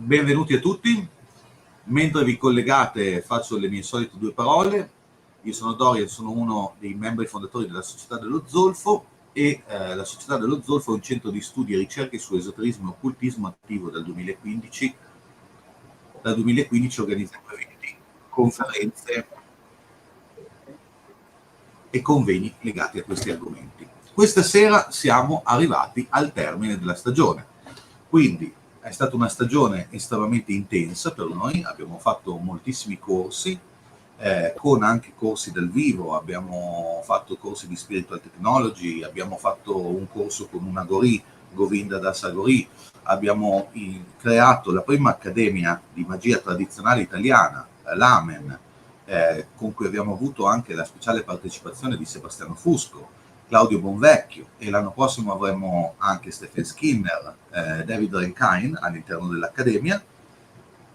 Benvenuti a tutti. Mentre vi collegate faccio le mie solite due parole. Io sono Dorian, sono uno dei membri fondatori della Società dello Zolfo e la Società dello Zolfo è un centro di studi e ricerche su esoterismo e occultismo attivo dal 2015. Dal 2015 organizziamo eventi, conferenze e convegni legati a questi argomenti. Questa sera siamo arrivati al termine della stagione, quindi è stata una stagione estremamente intensa per noi, abbiamo fatto moltissimi corsi, con anche corsi dal vivo, abbiamo fatto corsi di Spiritual Technology, abbiamo fatto un corso con una Gori, Govinda Das Gori, abbiamo creato la prima accademia di magia tradizionale italiana, l'Amen, con cui abbiamo avuto anche la speciale partecipazione di Sebastiano Fusco, Claudio Bonvecchio, e l'anno prossimo avremo anche Stephen Skinner, David Renkain all'interno dell'Accademia.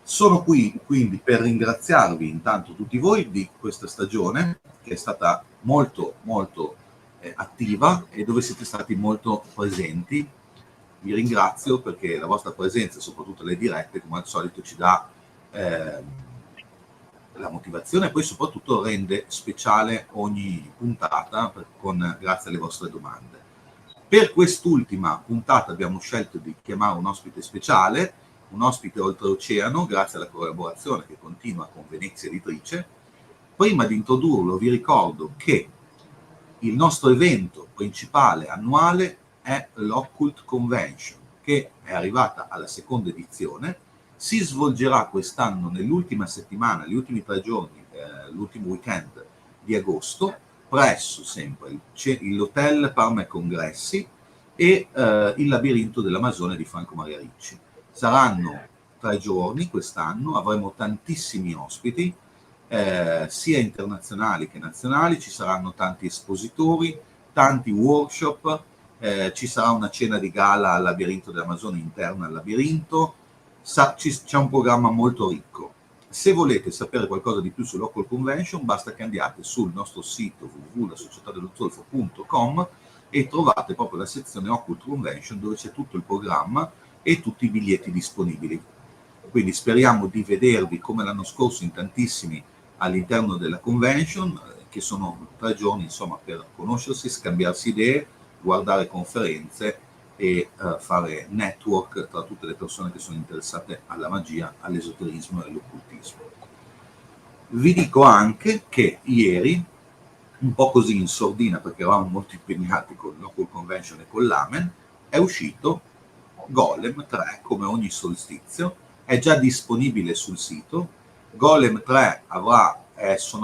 Sono qui quindi per ringraziarvi intanto tutti voi di questa stagione che è stata molto attiva e dove siete stati molto presenti. Vi ringrazio perché la vostra presenza, soprattutto le dirette, come al solito ci dà la motivazione e poi soprattutto rende speciale ogni puntata grazie alle vostre domande. Per quest'ultima puntata abbiamo scelto di chiamare un ospite speciale, un ospite oltreoceano, grazie alla collaborazione che continua con Venezia Editrice. Prima di introdurlo vi ricordo che il nostro evento principale annuale è l'Occult Convention, che è arrivata alla seconda edizione. Si svolgerà quest'anno nell'ultima settimana, gli ultimi 3 giorni, l'ultimo weekend di agosto, presso sempre l'Hotel Parma e Congressi e il Labirinto dell'Amazone di Franco Maria Ricci. Saranno 3 giorni quest'anno, avremo tantissimi ospiti, sia internazionali che nazionali, ci saranno tanti espositori, tanti workshop, ci sarà una cena di gala al Labirinto dell'Amazone interna al labirinto. C'è un programma molto ricco. Se volete sapere qualcosa di più sull'Occult Convention basta che andiate sul nostro sito www.societadellozolfo.com e trovate proprio la sezione Occult Convention dove c'è tutto il programma e tutti i biglietti disponibili. Quindi speriamo di vedervi come l'anno scorso in tantissimi all'interno della convention, che sono 3 giorni insomma per conoscersi, scambiarsi idee, guardare conferenze e fare network tra tutte le persone che sono interessate alla magia, all'esoterismo e all'occultismo. Vi dico anche che ieri, un po' così in sordina perché eravamo molto impegnati con l'Occult Convention e con l'Amen, è uscito Golem 3 come ogni solstizio, è già disponibile sul sito. Golem 3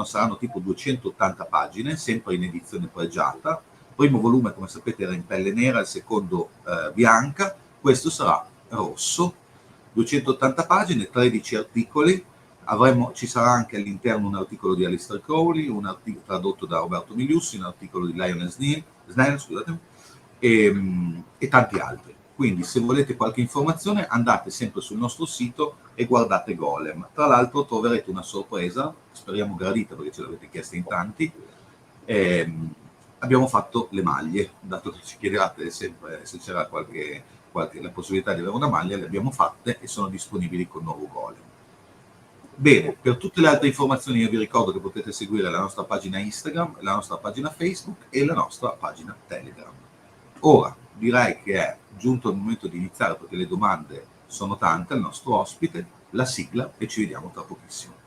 saranno tipo 280 pagine, sempre in edizione pregiata. Il primo volume, come sapete, era in pelle nera, il secondo bianca, questo sarà rosso, 280 pagine, 13 articoli, ci sarà anche all'interno un articolo di Aleister Crowley, un articolo tradotto da Roberto Miliussi, un articolo di Lionel Snell, scusate, e tanti altri. Quindi se volete qualche informazione andate sempre sul nostro sito e guardate Golem. Tra l'altro troverete una sorpresa, speriamo gradita perché ce l'avete chiesta in tanti. Abbiamo fatto le maglie, dato che ci chiederate sempre se c'era la possibilità di avere una maglia, le abbiamo fatte e sono disponibili con nuovo Golem. Bene, per tutte le altre informazioni io vi ricordo che potete seguire la nostra pagina Instagram, la nostra pagina Facebook e la nostra pagina Telegram. Ora direi che è giunto il momento di iniziare perché le domande sono tante al nostro ospite, la sigla e ci vediamo tra pochissimo.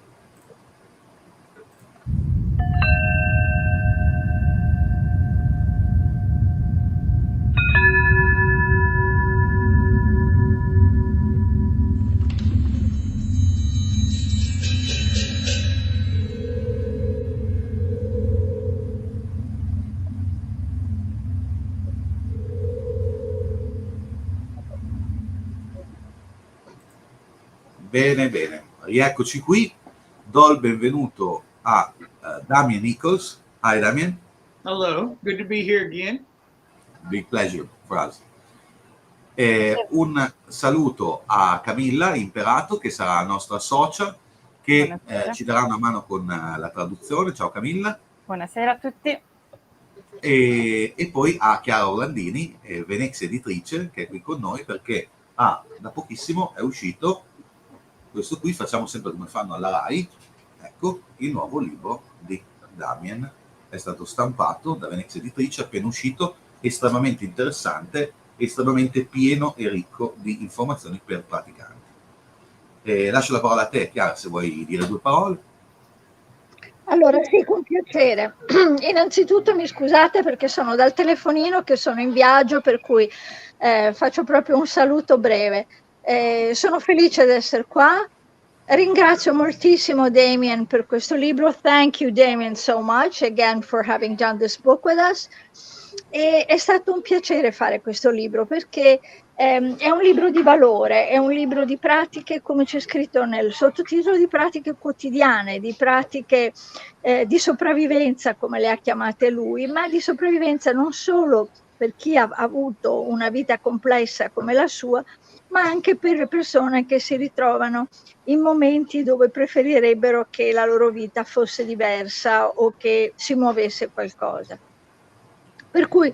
Bene, rieccoci qui. Do il benvenuto a Damien Echols. Hi Damien. Hello, good to be here again. Big pleasure for us. Un saluto a Camilla Imperato, che sarà la nostra socia, che ci darà una mano con la traduzione. Ciao Camilla. Buonasera a tutti. E poi a Chiara Orlandini, Venezia Editrice, che è qui con noi perché da pochissimo è uscito questo qui, facciamo sempre come fanno alla RAI. Ecco il nuovo libro di Damien, è stato stampato da Venezia Editrice, appena uscito, estremamente interessante, estremamente pieno e ricco di informazioni per praticanti. Lascio la parola a te, Chiara, se vuoi dire due parole. Allora sì, con piacere. Innanzitutto mi scusate perché sono dal telefonino, che sono in viaggio, per cui faccio proprio un saluto breve. Sono felice di essere qua. Ringrazio moltissimo Damien per questo libro. Thank you Damien so much again for having done this book with us. E è stato un piacere fare questo libro perché è un libro di valore, è un libro di pratiche, come c'è scritto nel sottotitolo, di pratiche quotidiane, di pratiche di sopravvivenza, come le ha chiamate lui, ma di sopravvivenza non solo per chi ha avuto una vita complessa come la sua, ma anche per le persone che si ritrovano in momenti dove preferirebbero che la loro vita fosse diversa o che si muovesse qualcosa. Per cui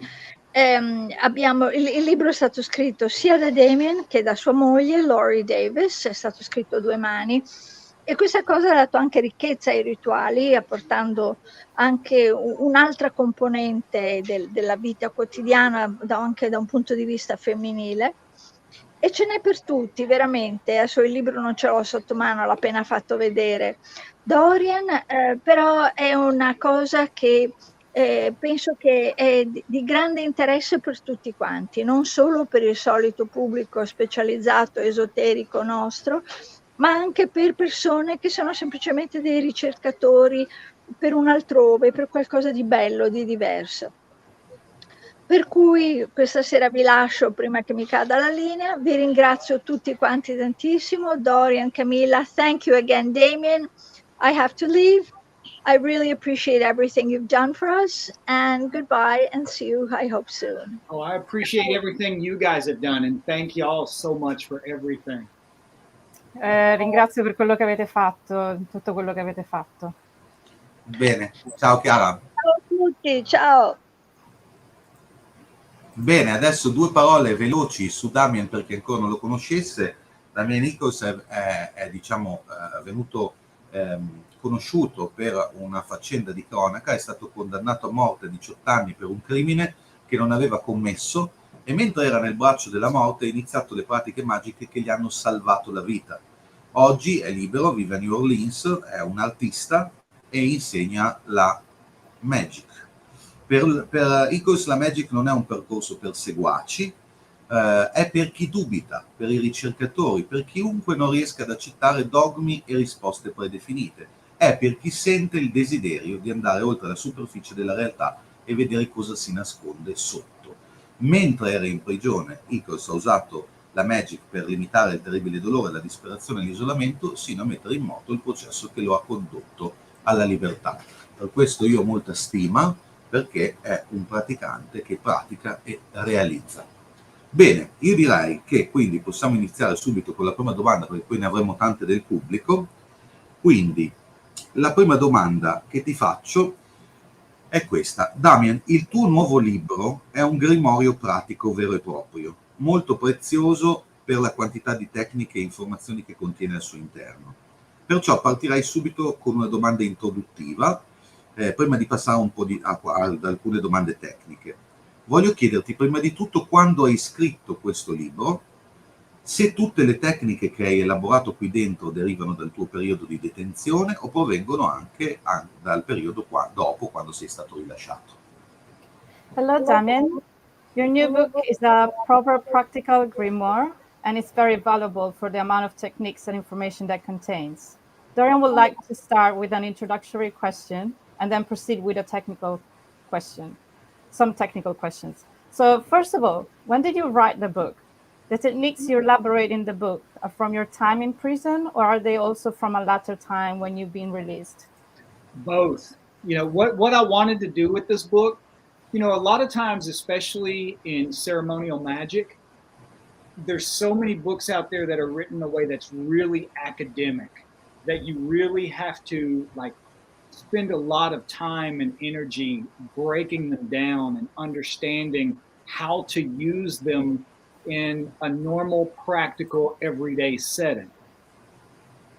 il libro è stato scritto sia da Damien che da sua moglie, Laurie Davis, è stato scritto a due mani, e questa cosa ha dato anche ricchezza ai rituali, apportando anche un'altra componente della vita quotidiana, anche da un punto di vista femminile. E ce n'è per tutti, veramente. Adesso il libro non ce l'ho sotto mano, l'ho appena fatto vedere Dorian, però è una cosa che penso che è di grande interesse per tutti quanti, non solo per il solito pubblico specializzato, esoterico nostro, ma anche per persone che sono semplicemente dei ricercatori per un altrove, per qualcosa di bello, di diverso. Per cui questa sera vi lascio prima che mi cada la linea. Vi ringrazio tutti quanti tantissimo. Dorian, Camilla, thank you again, Damien. I have to leave. I really appreciate everything you've done for us, and goodbye, and see you, I hope, soon. Oh, I appreciate everything you guys have done, and thank you all so much for everything. Ringrazio per quello che avete fatto, tutto quello che avete fatto. Bene, ciao Chiara. Ciao a tutti, ciao. Bene, adesso due parole veloci su Damien per chi ancora non lo conoscesse. Damien Echols è diciamo, venuto conosciuto per una faccenda di cronaca, è stato condannato a morte a 18 anni per un crimine che non aveva commesso, e mentre era nel braccio della morte ha iniziato le pratiche magiche che gli hanno salvato la vita. Oggi è libero, vive a New Orleans, è un artista e insegna la magic. Per Echols la magic non è un percorso per seguaci, è per chi dubita, per i ricercatori, per chiunque non riesca ad accettare dogmi e risposte predefinite. È per chi sente il desiderio di andare oltre la superficie della realtà e vedere cosa si nasconde sotto. Mentre era in prigione, Echols ha usato la magic per limitare il terribile dolore, la disperazione e l'isolamento, sino a mettere in moto il processo che lo ha condotto alla libertà. Per questo io ho molta stima, perché è un praticante che pratica e realizza. Bene, io direi che quindi possiamo iniziare subito con la prima domanda, perché poi ne avremo tante del pubblico. Quindi la prima domanda che ti faccio è questa. Damien, il tuo nuovo libro è un grimorio pratico vero e proprio, molto prezioso per la quantità di tecniche e informazioni che contiene al suo interno. Perciò partirai subito con una domanda introduttiva, prima di passare un po' ad alcune domande tecniche. Voglio chiederti prima di tutto quando hai scritto questo libro, se tutte le tecniche che hai elaborato qui dentro derivano dal tuo periodo di detenzione o provengono anche dal periodo dopo, quando sei stato rilasciato. Hello, Damien. Your new book is a proper practical grimoire, and it's very valuable for the amount of techniques and information that contains. Dorian would like to start with an introductory question and then proceed with a technical question, some technical questions. So first of all, when did you write the book? The techniques you elaborate in the book are from your time in prison, or are they also from a later time when you've been released? Both. You know, what I wanted to do with this book, you know, a lot of times, especially in ceremonial magic, there's so many books out there that are written in a way that's really academic, that you really have to like spend a lot of time and energy breaking them down and understanding how to use them in a normal, practical, everyday setting.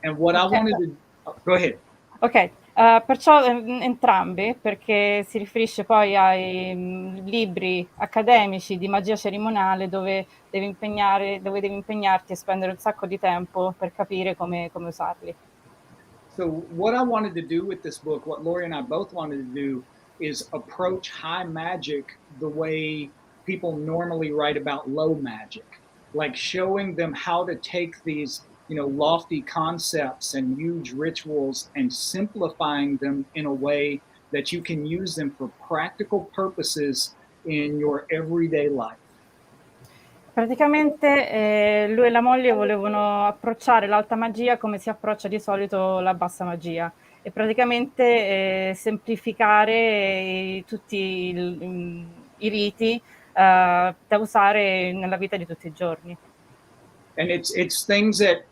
And what I wanted to go ahead. Ok, perciò entrambi, perché si riferisce poi ai libri accademici di magia cerimoniale dove devi impegnarti e spendere un sacco di tempo per capire come usarli. So what I wanted to do with this book, what Lori and I both wanted to do, is approach high magic the way people normally write about low magic, like showing them how to take these, lofty concepts and huge rituals and simplifying them in a way that you can use them for practical purposes in your everyday life. Praticamente lui e la moglie volevano approcciare l'alta magia come si approccia di solito la bassa magia e praticamente semplificare tutti i riti da usare nella vita di tutti i giorni. And it's things that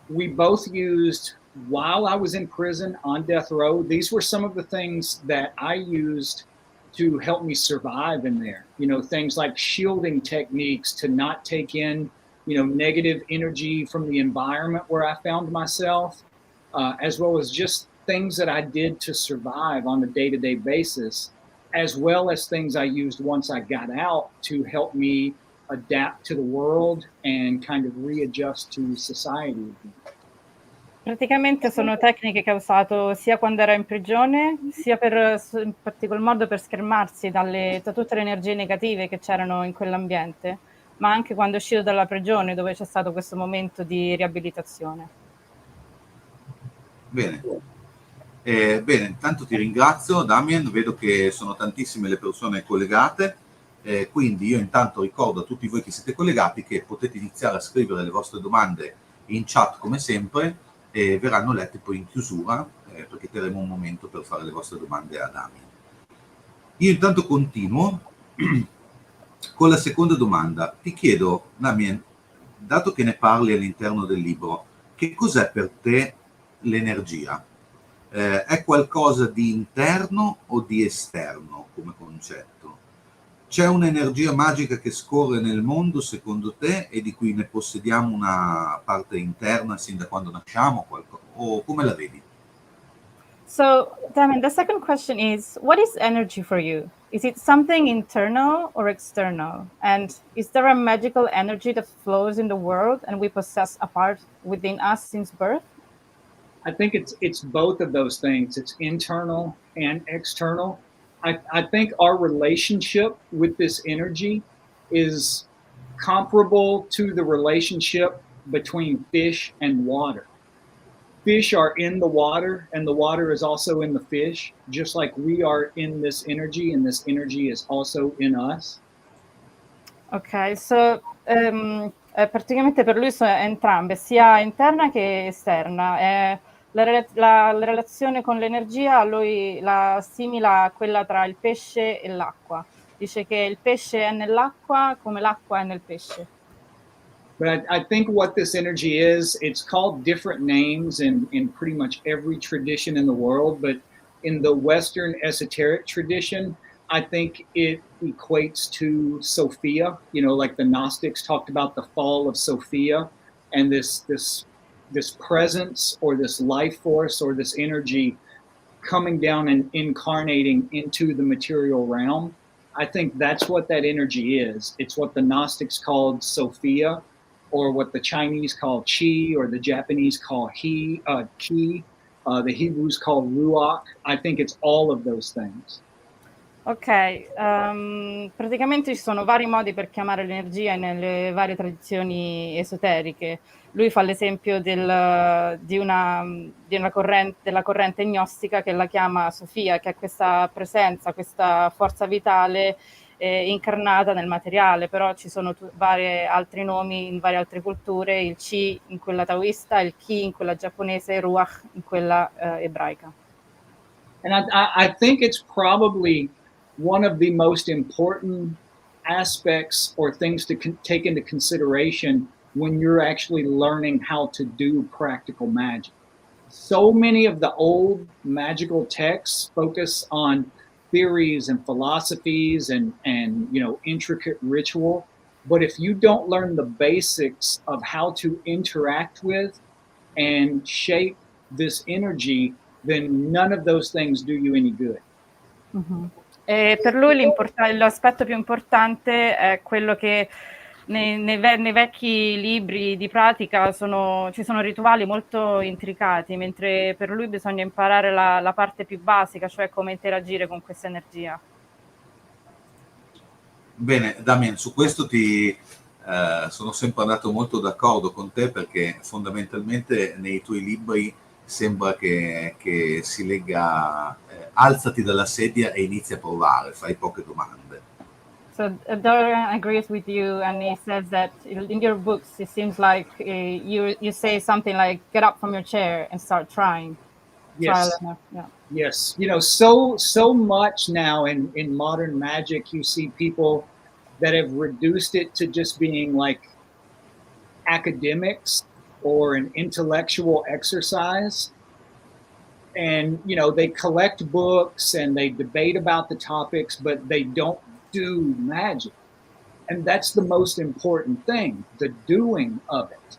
we both used while I was in prison on death row. These were some of the things that I used to help me survive in there. Things like shielding techniques to not take in, negative energy from the environment where I found myself, as well as just things that I did to survive on a day-to-day basis, as well as things I used once I got out to help me adapt to the world and kind of readjust to society. Praticamente sono tecniche che ha usato sia quando era in prigione, sia in particolar modo per schermarsi da tutte le energie negative che c'erano in quell'ambiente, ma anche quando è uscito dalla prigione dove c'è stato questo momento di riabilitazione. Bene. Bene, intanto ti ringrazio Damien, vedo che sono tantissime le persone collegate, quindi io intanto ricordo a tutti voi che siete collegati che potete iniziare a scrivere le vostre domande in chat come sempre e verranno lette poi in chiusura perché terremo un momento per fare le vostre domande a Damien. Io intanto continuo con la seconda domanda. Ti chiedo, Damien, dato che ne parli all'interno del libro, che cos'è per te l'energia? È qualcosa di interno o di esterno come concetto? C'è un'energia magica che scorre nel mondo secondo te e di cui ne possediamo una parte interna sin da quando nasciamo? O come la vedi? So, Damien, the second question is, what is energy for you? Is it something internal or external? And is there a magical energy that flows in the world and we possess a part within us since birth? I think it's both of those things. It's internal and external. I think our relationship with this energy is comparable to the relationship between fish and water. Fish are in the water and the water is also in the fish, just like we are in this energy and this energy is also in us. Ok, so praticamente per lui sono entrambe, sia interna che esterna. La relazione con l'energia lui la assimila a quella tra il pesce e l'acqua. Dice che il pesce è nell'acqua come l'acqua è nel pesce. But I think what this energy is, it's called different names in pretty much every tradition in the world, but in the Western esoteric tradition, I think it equates to Sophia, like the Gnostics talked about the fall of Sophia and this presence or this life force or this energy coming down and incarnating into the material realm. I think that's what that energy is. It's what the Gnostics called Sophia, or what the Chinese call Qi, or the Japanese call Ki, the Hebrews call Ruach. I think it's all of those things. Ok, praticamente ci sono vari modi per chiamare l'energia nelle varie tradizioni esoteriche. Lui fa l'esempio della corrente gnostica che la chiama Sofia, che è questa presenza, questa forza vitale incarnata nel materiale, però ci sono vari altri nomi in varie altre culture, il Qi in quella taoista, il Ki in quella giapponese, Ruach in quella ebraica. And I think it's probably one of the most important aspects or things to take into consideration when you're actually learning how to do practical magic. So many of the old magical texts focus on theories and philosophies and intricate ritual, but if you don't learn the basics of how to interact with and shape this energy, then none of those things do you any good. E per lui l'aspetto più importante è quello che nei vecchi libri di pratica ci sono rituali molto intricati, mentre per lui bisogna imparare la parte più basica, cioè come interagire con questa energia. Bene, Damien, su questo sono sempre andato molto d'accordo con te, perché fondamentalmente nei tuoi libri sembra che si legga alzati dalla sedia e inizia a provare, fai poche domande. So Dorian agrees with you, and he says that in your books it seems like you say something like get up from your chair and start trying. Yes. Yeah. Yes, you know, so much now in modern magic, you see people that have reduced it to just being like academics or an intellectual exercise. And, you know, they collect books and they debate about the topics, but they don't do magic. And that's the most important thing, the doing of it.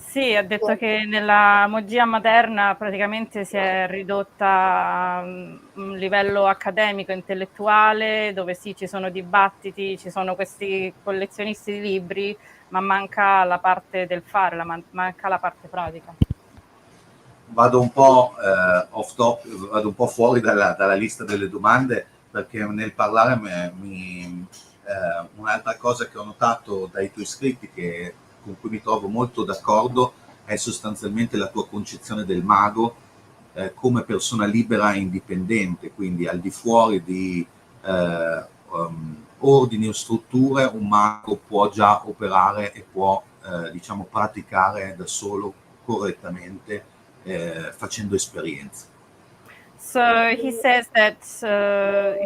Sì, ha detto che nella magia moderna praticamente si è ridotta a un livello accademico, intellettuale, dove sì, ci sono dibattiti, ci sono questi collezionisti di libri, ma manca la parte del fare, manca la parte pratica. Vado un po' off topic, vado un po' fuori dalla lista delle domande, perché nel parlare un'altra cosa che ho notato dai tuoi scritti, con cui mi trovo molto d'accordo, è sostanzialmente la tua concezione del mago come persona libera e indipendente, quindi al di fuori di ordini o strutture, un mago può già operare e può diciamo praticare da solo correttamente, facendo esperienze. So he says that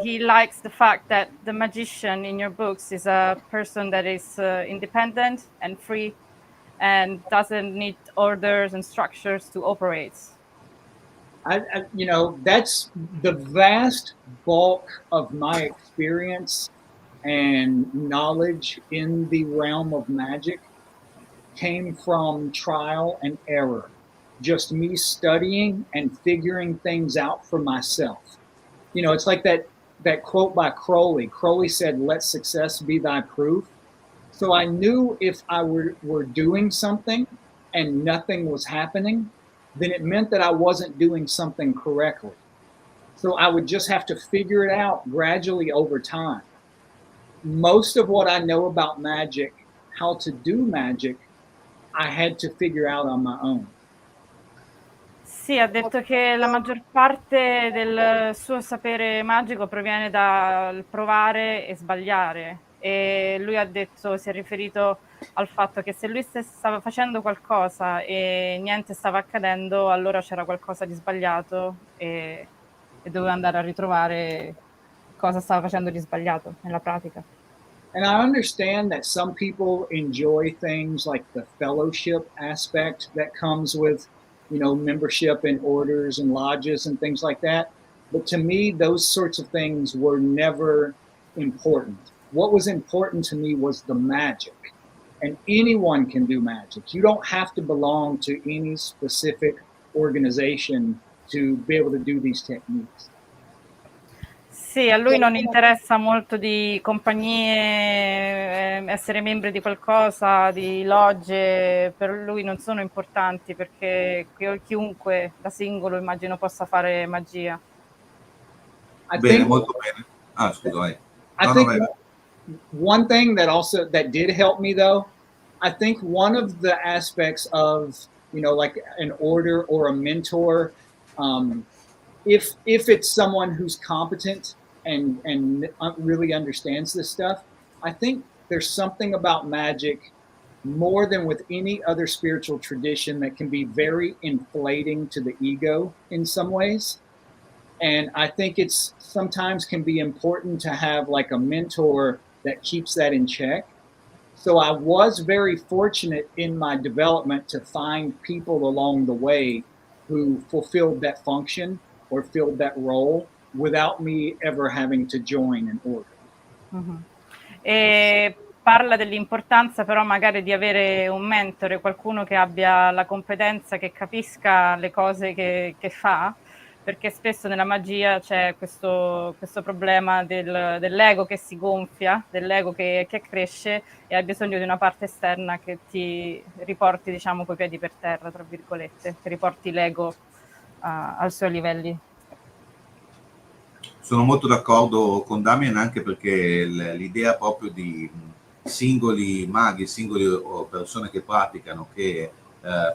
he likes the fact that the magician in your books is a person that is independent and free and doesn't need orders and structures to operate. You know, that's the vast bulk of my experience and knowledge in the realm of magic came from trial and error. Just me studying and figuring things out for myself. You know, it's like that quote by Crowley. Crowley said, "Let success be thy proof." So I knew if I were doing something and nothing was happening, then it meant that I wasn't doing something correctly. So I would just have to figure it out gradually over time. Most of what I know about magic, how to do magic, I had to figure out on my own. Sì, ha detto che la maggior parte del suo sapere magico proviene dal provare e sbagliare, e lui ha detto, si è riferito al fatto che se lui stava facendo qualcosa e niente stava accadendo, allora c'era qualcosa di sbagliato e doveva andare a ritrovare cosa stava facendo di sbagliato nella pratica. And I understand that some people enjoy things like the fellowship aspect that comes with, you know, membership in orders and lodges and things like that. But to me, those sorts of things were never important. What was important to me was the magic. And anyone can do magic. You don't have to belong to any specific organization to be able to do these techniques. Sì, a lui non interessa molto di compagnie, essere membri di qualcosa, di logge, per lui non sono importanti, perché chiunque da singolo immagino possa fare magia. Bene, molto bene. Ah, scusa, vai. I think one thing that did help me though, I think one of the aspects of, you know, like an order or a mentor, if it's someone who's competent and really understands this stuff, I think there's something about magic more than with any other spiritual tradition that can be very inflating to the ego in some ways. And I think it's sometimes can be important to have like a mentor that keeps that in check. So I was very fortunate in my development to find people along the way who fulfilled that function or filled that role without me ever having to join an order. Mm-hmm. E parla dell'importanza però magari di avere un mentore, qualcuno che abbia la competenza, che capisca le cose che fa, perché spesso nella magia c'è questo problema dell'ego che si gonfia, dell'ego che cresce e hai bisogno di una parte esterna che ti riporti, diciamo, coi piedi per terra, tra virgolette, che riporti l'ego ai suoi livelli. Sono molto d'accordo con Damien, anche perché l'idea proprio di singoli maghi, singole persone che praticano, che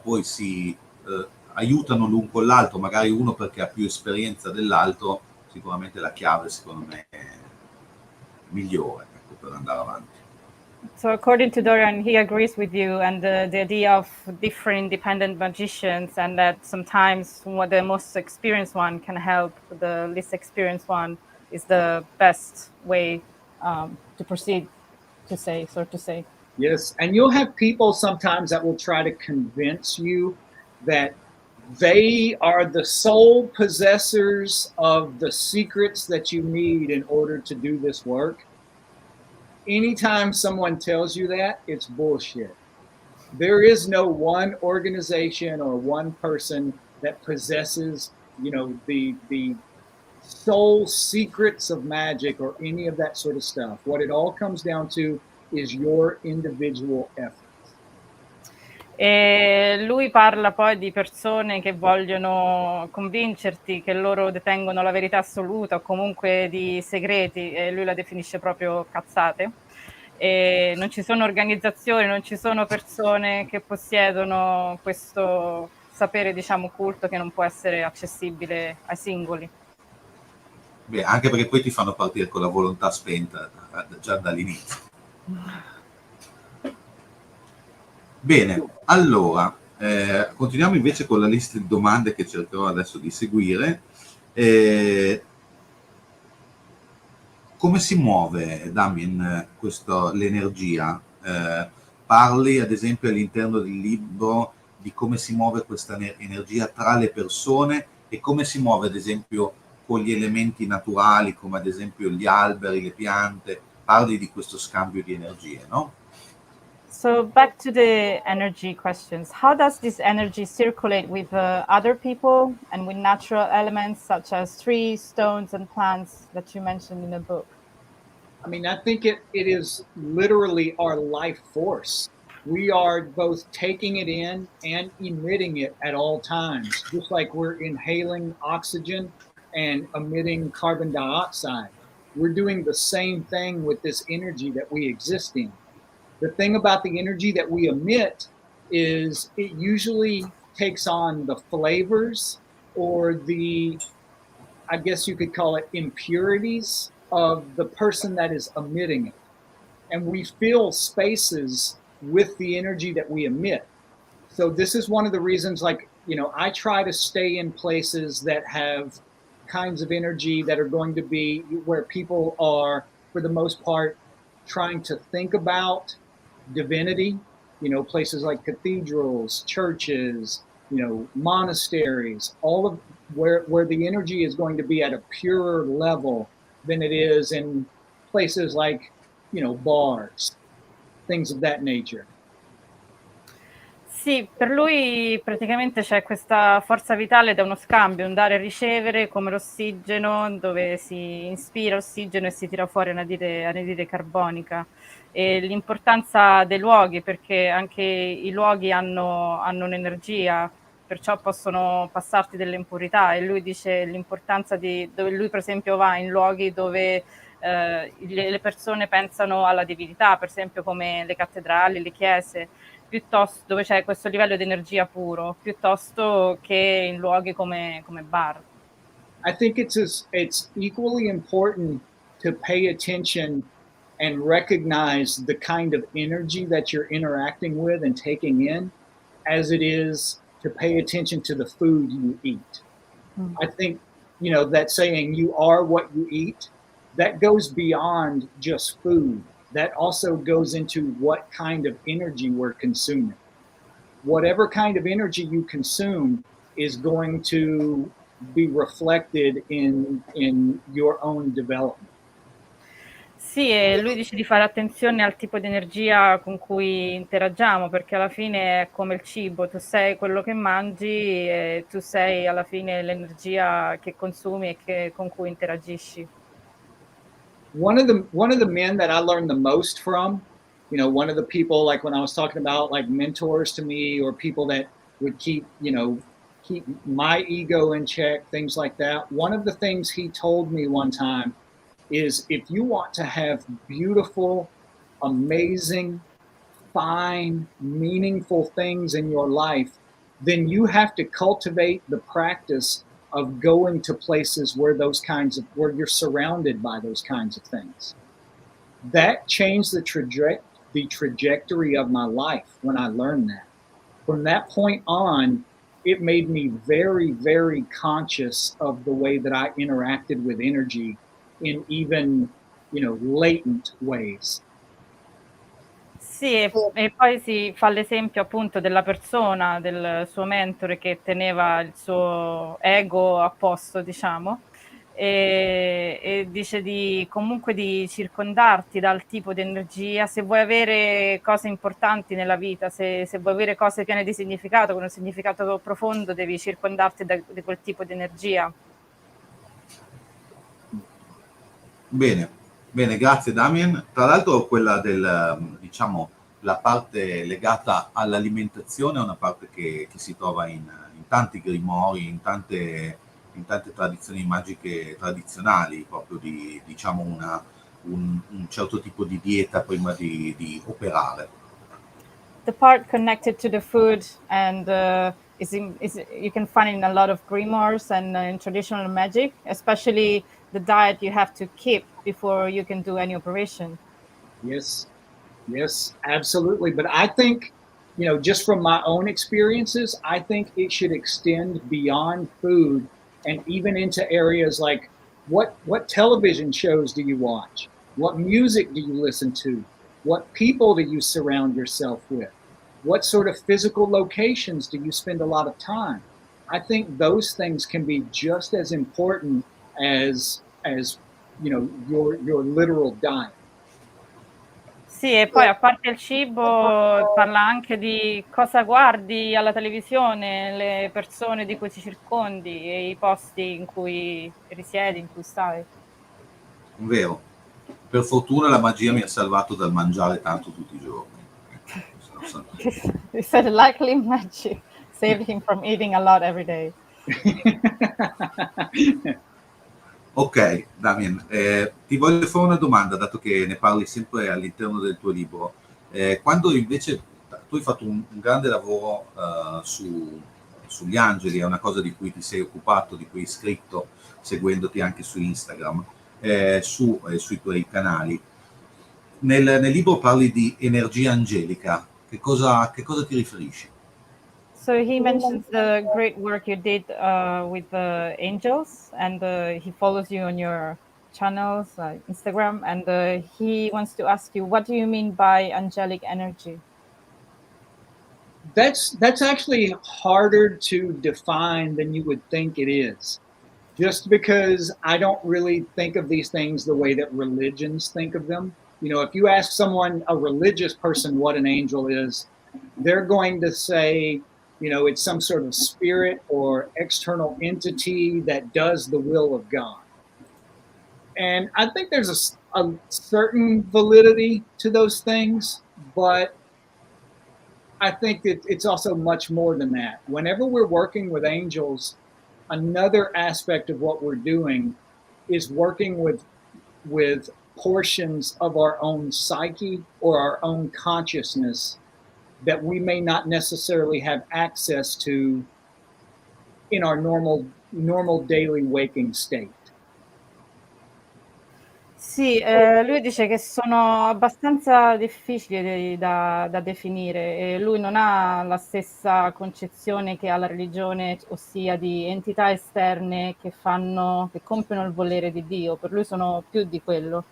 poi si aiutano l'un con l'altro, magari uno perché ha più esperienza dell'altro, sicuramente la chiave secondo me è migliore, ecco, per andare avanti. So according to Dorian, he agrees with you and the idea of different independent magicians, and that sometimes the most experienced one can help the least experienced one is the best way to proceed, to say. Yes, and you'll have people sometimes that will try to convince you that they are the sole possessors of the secrets that you need in order to do this work. Anytime someone tells you that, it's bullshit. There is no one organization or one person that possesses, you know, the sole secrets of magic or any of that sort of stuff. What it all comes down to is your individual efforts. E lui parla poi di persone che vogliono convincerti che loro detengono la verità assoluta o comunque di segreti, e lui la definisce proprio cazzate. E non ci sono organizzazioni, non ci sono persone che possiedono questo sapere, diciamo, occulto, che non può essere accessibile ai singoli. Beh, anche perché poi ti fanno partire con la volontà spenta già dall'inizio. Bene, allora, continuiamo invece con la lista di domande che cercherò adesso di seguire. Come si muove, Damien, l'energia? Parli, ad esempio, all'interno del libro di come si muove questa energia tra le persone e come si muove, ad esempio, con gli elementi naturali, come ad esempio gli alberi, le piante. Parli di questo scambio di energie, no? So back to the energy questions. How does this energy circulate with other people and with natural elements such as trees, stones, and plants that you mentioned in the book? I mean, I think it is literally our life force. We are both taking it in and emitting it at all times, just like we're inhaling oxygen and emitting carbon dioxide. We're doing the same thing with this energy that we exist in. The thing about the energy that we emit is it usually takes on the flavors or the, I guess you could call it, impurities of the person that is emitting it. And we fill spaces with the energy that we emit. So this is one of the reasons, like, you know, I try to stay in places that have kinds of energy that are going to be where people are, for the most part, trying to think about divinity, you know, places like cathedrals, churches, you know, monasteries, all of where the energy is going to be at a purer level than it is in places like, you know, bars, things of that nature. Sì, per lui praticamente c'è questa forza vitale da uno scambio, un dare e ricevere, come l'ossigeno, dove si inspira ossigeno e si tira fuori anidride carbonica. E l'importanza dei luoghi, perché anche i luoghi hanno un'energia, perciò possono passarti delle impurità, e lui dice l'importanza dove lui per esempio va in luoghi dove le persone pensano alla divinità, per esempio come le cattedrali, le chiese, piuttosto dove c'è questo livello di energia puro, piuttosto che in luoghi come bar. I think it's equally important to pay attention and recognize the kind of energy that you're interacting with and taking in as it is to pay attention to the food you eat. I think, you know, that saying, you are what you eat, that goes beyond just food. That also goes into what kind of energy we're consuming. Whatever kind of energy you consume is going to be reflected in your own development. Sì, e lui dice di fare attenzione al tipo di energia con cui interagiamo, perché alla fine è come il cibo, tu sei quello che mangi e tu sei alla fine l'energia che consumi e con cui interagisci. One of the men that I learned the most from, one of the people, like when I was talking about like mentors to me, or people that would keep my ego in check, things like that. One of the things he told me one time is, if you want to have beautiful, amazing, fine, meaningful things in your life, then you have to cultivate the practice of going to places where where you're surrounded by those kinds of things. That changed the trajectory of my life when I learned that. From that point on, it made me very, very conscious of the way that I interacted with energy in even, latent ways. Sì, e poi si fa l'esempio appunto della persona, del suo mentore che teneva il suo ego a posto, diciamo, e dice comunque di circondarti dal tipo di energia, se vuoi avere cose importanti nella vita, se vuoi avere cose piene di significato, con un significato profondo, devi circondarti di quel tipo di energia. Bene, bene, grazie Damien. Tra l'altro quella diciamo, la parte legata all'alimentazione è una parte che si trova in tanti grimori, in tante tradizioni magiche tradizionali, proprio diciamo un certo tipo di dieta prima di operare. The part connected to the food and you can find in a lot of grimoires and in traditional magic, especially the diet you have to keep before you can do any operation. Yes, absolutely. But I think, just from my own experiences, I think it should extend beyond food and even into areas like what television shows do you watch? What music do you listen to? What people do you surround yourself with? What sort of physical locations do you spend a lot of time? I think those things can be just as important as your literal diet. Sì, e poi a parte il cibo parla anche di cosa guardi alla televisione, le persone di cui ti circondi e i posti in cui risiedi, in cui stai. Vero. Per fortuna la magia mi ha salvato dal mangiare tanto tutti i giorni. He said likely magic saved him from eating a lot every day. Ok, Damien, ti voglio fare una domanda, dato che ne parli sempre all'interno del tuo libro. Quando invece tu hai fatto un grande lavoro sugli angeli, è una cosa di cui ti sei occupato, di cui hai scritto, seguendoti anche su Instagram, sui tuoi canali. Nel libro parli di energia angelica. Che cosa ti riferisci? So he mentions the great work you did with the angels, and he follows you on your channels, Instagram, and he wants to ask you, what do you mean by angelic energy? That's actually harder to define than you would think it is, just because I don't really think of these things the way that religions think of them. If you ask someone, a religious person, what an angel is, they're going to say, it's some sort of spirit or external entity that does the will of God. And I think there's a certain validity to those things, but I think that it's also much more than that. Whenever we're working with angels, another aspect of what we're doing is working with portions of our own psyche or our own consciousness that we may not necessarily have access to in our normal daily waking state. Sì, lui dice che sono abbastanza difficili da definire e lui non ha la stessa concezione che ha la religione, ossia di entità esterne che compiono il volere di Dio. Per lui sono più di quello.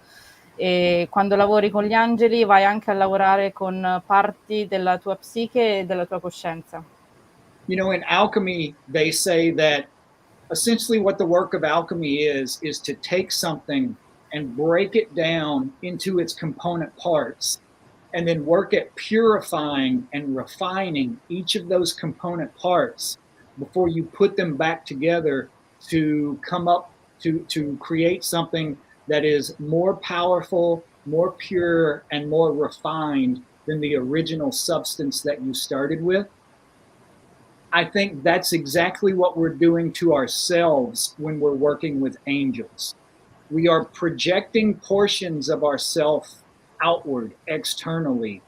E quando lavori con gli angeli vai anche a lavorare con parti della tua psiche e della tua coscienza. In alchemy, they say that essentially what the work of alchemy is to take something and break it down into its component parts, and then work at purifying and refining each of those component parts before you put them back together to come up to create something that is more powerful, more pure, and more refined than the original substance that you started with. I think that's exactly what we're doing to ourselves when we're working with angels. We are projecting portions of ourself outward, externally,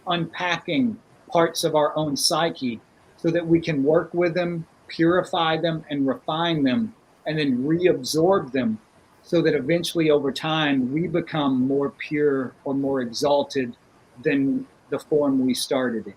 unpacking parts of our own psyche so that we can work with them, purify them, and refine them, and then reabsorb them so that eventually over time we become more pure or more exalted than the form we started in.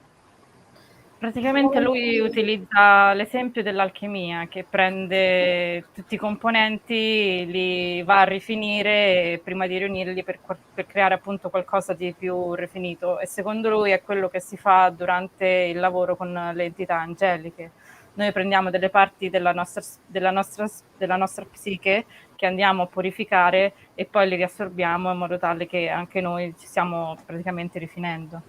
Praticamente lui utilizza l'esempio dell'alchimia, che prende tutti i componenti, li va a rifinire prima di riunirli per creare appunto qualcosa di più rifinito, e secondo lui è quello che si fa durante il lavoro con le entità angeliche. Noi prendiamo delle parti della nostra psiche che andiamo a purificare e poi li riassorbiamo in modo tale che anche noi ci stiamo praticamente rifinendo.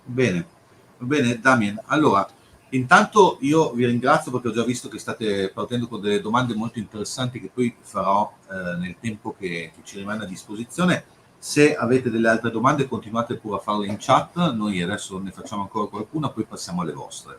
Bene. Va bene, Damien. Allora, intanto io vi ringrazio perché ho già visto che state partendo con delle domande molto interessanti che poi farò nel tempo che ci rimane a disposizione. Se avete delle altre domande continuate pure a farle in chat, noi adesso ne facciamo ancora qualcuna, poi passiamo alle vostre.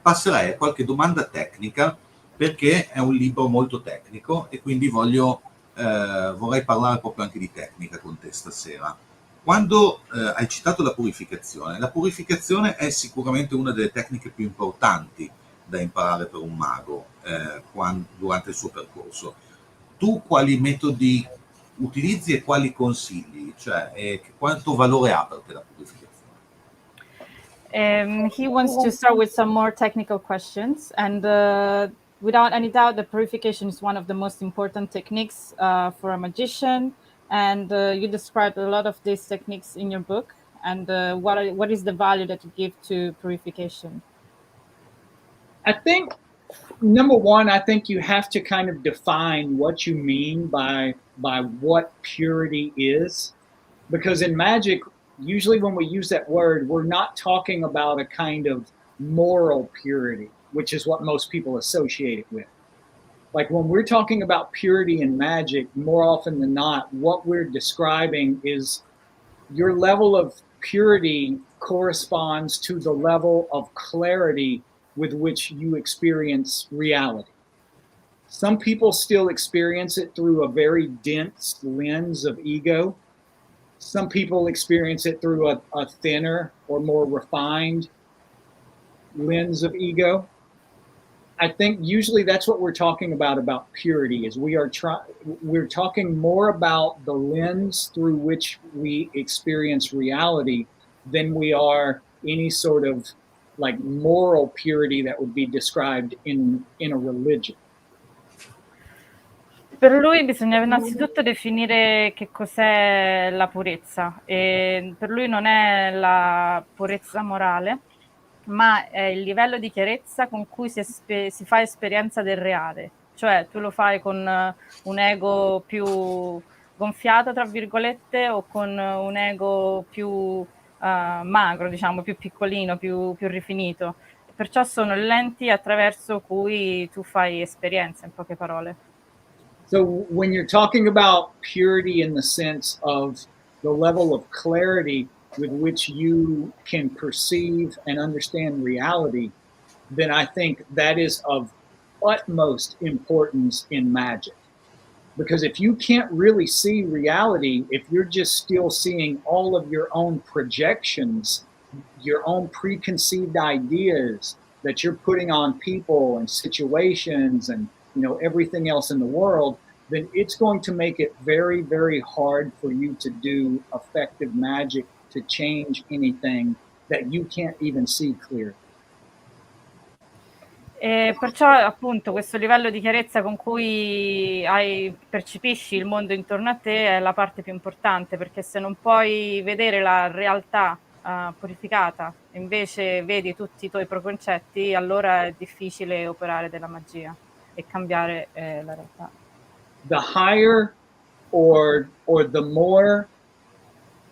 Passerei a qualche domanda tecnica perché è un libro molto tecnico e quindi vorrei parlare proprio anche di tecnica con te stasera. Quando hai citato la purificazione è sicuramente una delle tecniche più importanti da imparare per un mago durante il suo percorso. Tu quali metodi utilizzi e quali consigli? Cioè, quanto valore ha per te la purificazione? He wants to start with some more technical questions, and without any doubt, the purification is one of the most important techniques for a magician. And you described a lot of these techniques in your book. And what is the value that you give to purification? I think, number one, I think you have to kind of define what you mean by what purity is. Because in magic, usually when we use that word, we're not talking about a kind of moral purity, which is what most people associate it with. Like when we're talking about purity in magic, more often than not, what we're describing is your level of purity corresponds to the level of clarity with which you experience reality. Some people still experience it through a very dense lens of ego. Some people experience it through a thinner or more refined lens of ego. I think usually that's what we're talking about purity, is we're talking more about the lens through which we experience reality than we are any sort of like moral purity that would be described in a religion. Per lui bisogna innanzitutto definire che cos'è la purezza, e per lui non è la purezza morale, ma è il livello di chiarezza con cui si fa esperienza del reale. Cioè tu lo fai con un ego più gonfiato, tra virgolette, o con un ego più magro, diciamo, più piccolino, più rifinito. Perciò sono lenti attraverso cui tu fai esperienza, in poche parole. So when you're talking about purity in the sense of the level of clarity with which you can perceive and understand reality, then I think that is of utmost importance in magic. Because if you can't really see reality, if you're just still seeing all of your own projections, your own preconceived ideas that you're putting on people and situations and everything else in the world, then it's going to make it very, very hard for you to do effective magic to change anything that you can't even see clearly. E perciò appunto questo livello di chiarezza con cui percepisci il mondo intorno a te è la parte più importante, perché se non puoi vedere la realtà purificata, invece vedi tutti i tuoi preconcetti, allora è difficile operare della magia e cambiare la realtà. the higher or the more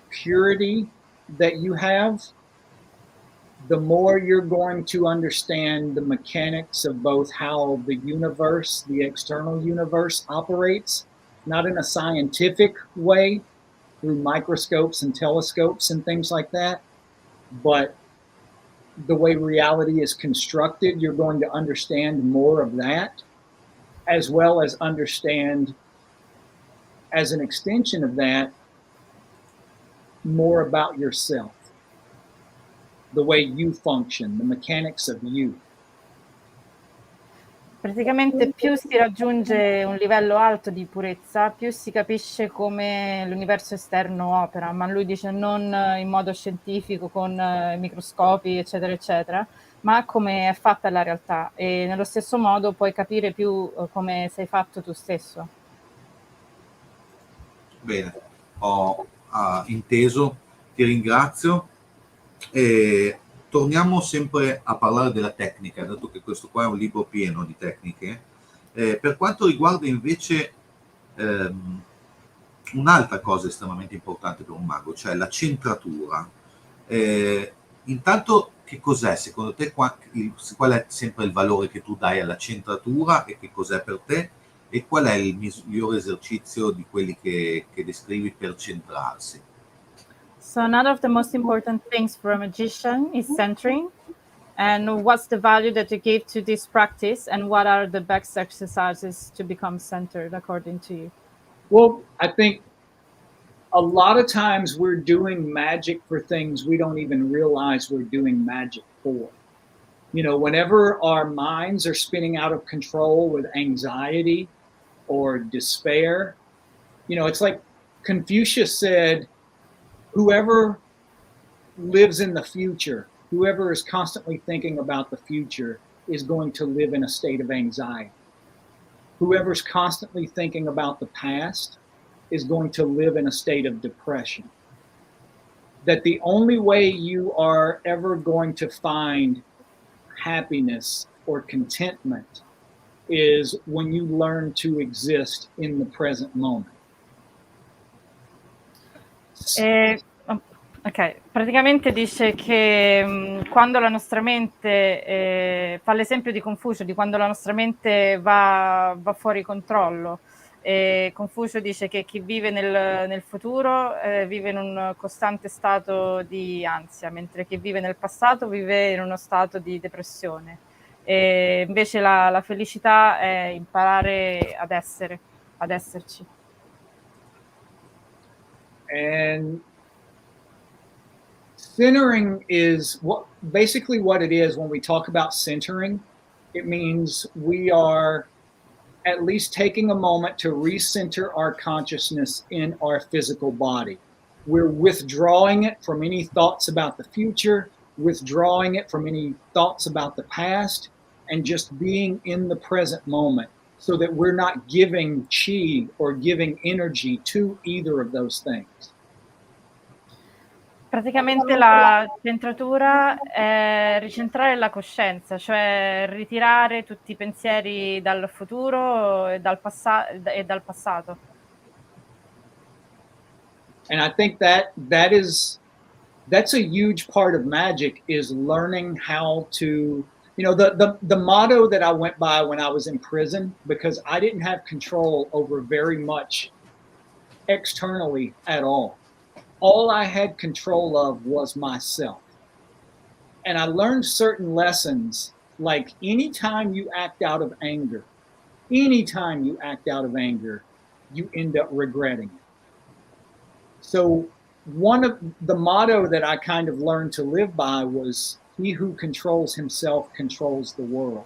purity that you have, the more you're going to understand the mechanics of both how the universe, the external universe, operates, not in a scientific way through microscopes and telescopes and things like that, but the way reality is constructed. You're going to understand more of that, as well as understand, as an extension of that, more about yourself, the way you function, the mechanics of you. Praticamente più si raggiunge un livello alto di purezza, più si capisce come l'universo esterno opera, ma lui dice non in modo scientifico con microscopi, eccetera, eccetera, ma come è fatta la realtà, e nello stesso modo puoi capire più come sei fatto tu stesso. Bene, ho inteso, ti ringrazio. E torniamo sempre a parlare della tecnica, dato che questo qua è un libro pieno di tecniche. Per quanto riguarda invece un'altra cosa estremamente importante per un mago, cioè la centratura. Intanto, che cos'è secondo te, qual è sempre il valore che tu dai alla centratura e che cos'è per te, e qual è il migliore esercizio di quelli che descrivi per centrarsi? So one of the most important things for a magician is centering. And what's the value that you give to this practice, and what are the best exercises to become centered according to you? Well, I think a lot of times we're doing magic for things we don't even realize we're doing magic for. You know, whenever our minds are spinning out of control with anxiety or despair, you know, it's like Confucius said, whoever lives in the future, whoever is constantly thinking about the future, is going to live in a state of anxiety. Whoever's constantly thinking about the past is going to live in a state of depression. That the only way you are ever going to find happiness or contentment is when you learn to exist in the present moment. Ok, praticamente dice che quando la nostra mente, fa l'esempio di Confucio, di quando la nostra mente va fuori controllo. Confucio dice che chi vive nel futuro vive in un costante stato di ansia, mentre chi vive nel passato vive in uno stato di depressione. E invece la felicità è imparare ad esserci. And centering is basically what it is. When we talk about centering, it means we are at least taking a moment to recenter our consciousness in our physical body. We're withdrawing it from any thoughts about the future, withdrawing it from any thoughts about the past, and just being in the present moment, so that we're not giving chi or giving energy to either of those things. Praticamente la centratura è ricentrare la coscienza, cioè ritirare tutti i pensieri dal futuro e dal passato. And I think that's a huge part of magic, is learning how to, you know, the motto that I went by when I was in prison, because I didn't have control over very much externally at all. All I had control of was myself. And I learned certain lessons, like anytime you act out of anger, you end up regretting it. So one of the motto that I kind of learned to live by was, he who controls himself controls the world.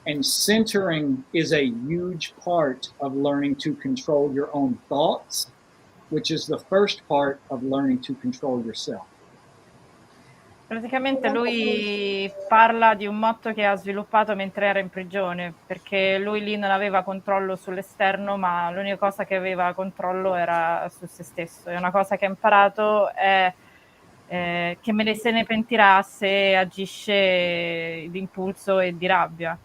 And centering is a huge part of learning to control your own thoughts, which is the first part of learning to control yourself. Praticamente lui parla di un motto che ha sviluppato mentre era in prigione, perché lui lì non aveva controllo sull'esterno, ma l'unica cosa che aveva controllo era su se stesso. E una cosa che ha imparato è che se ne pentirà se agisce d'impulso e di rabbia.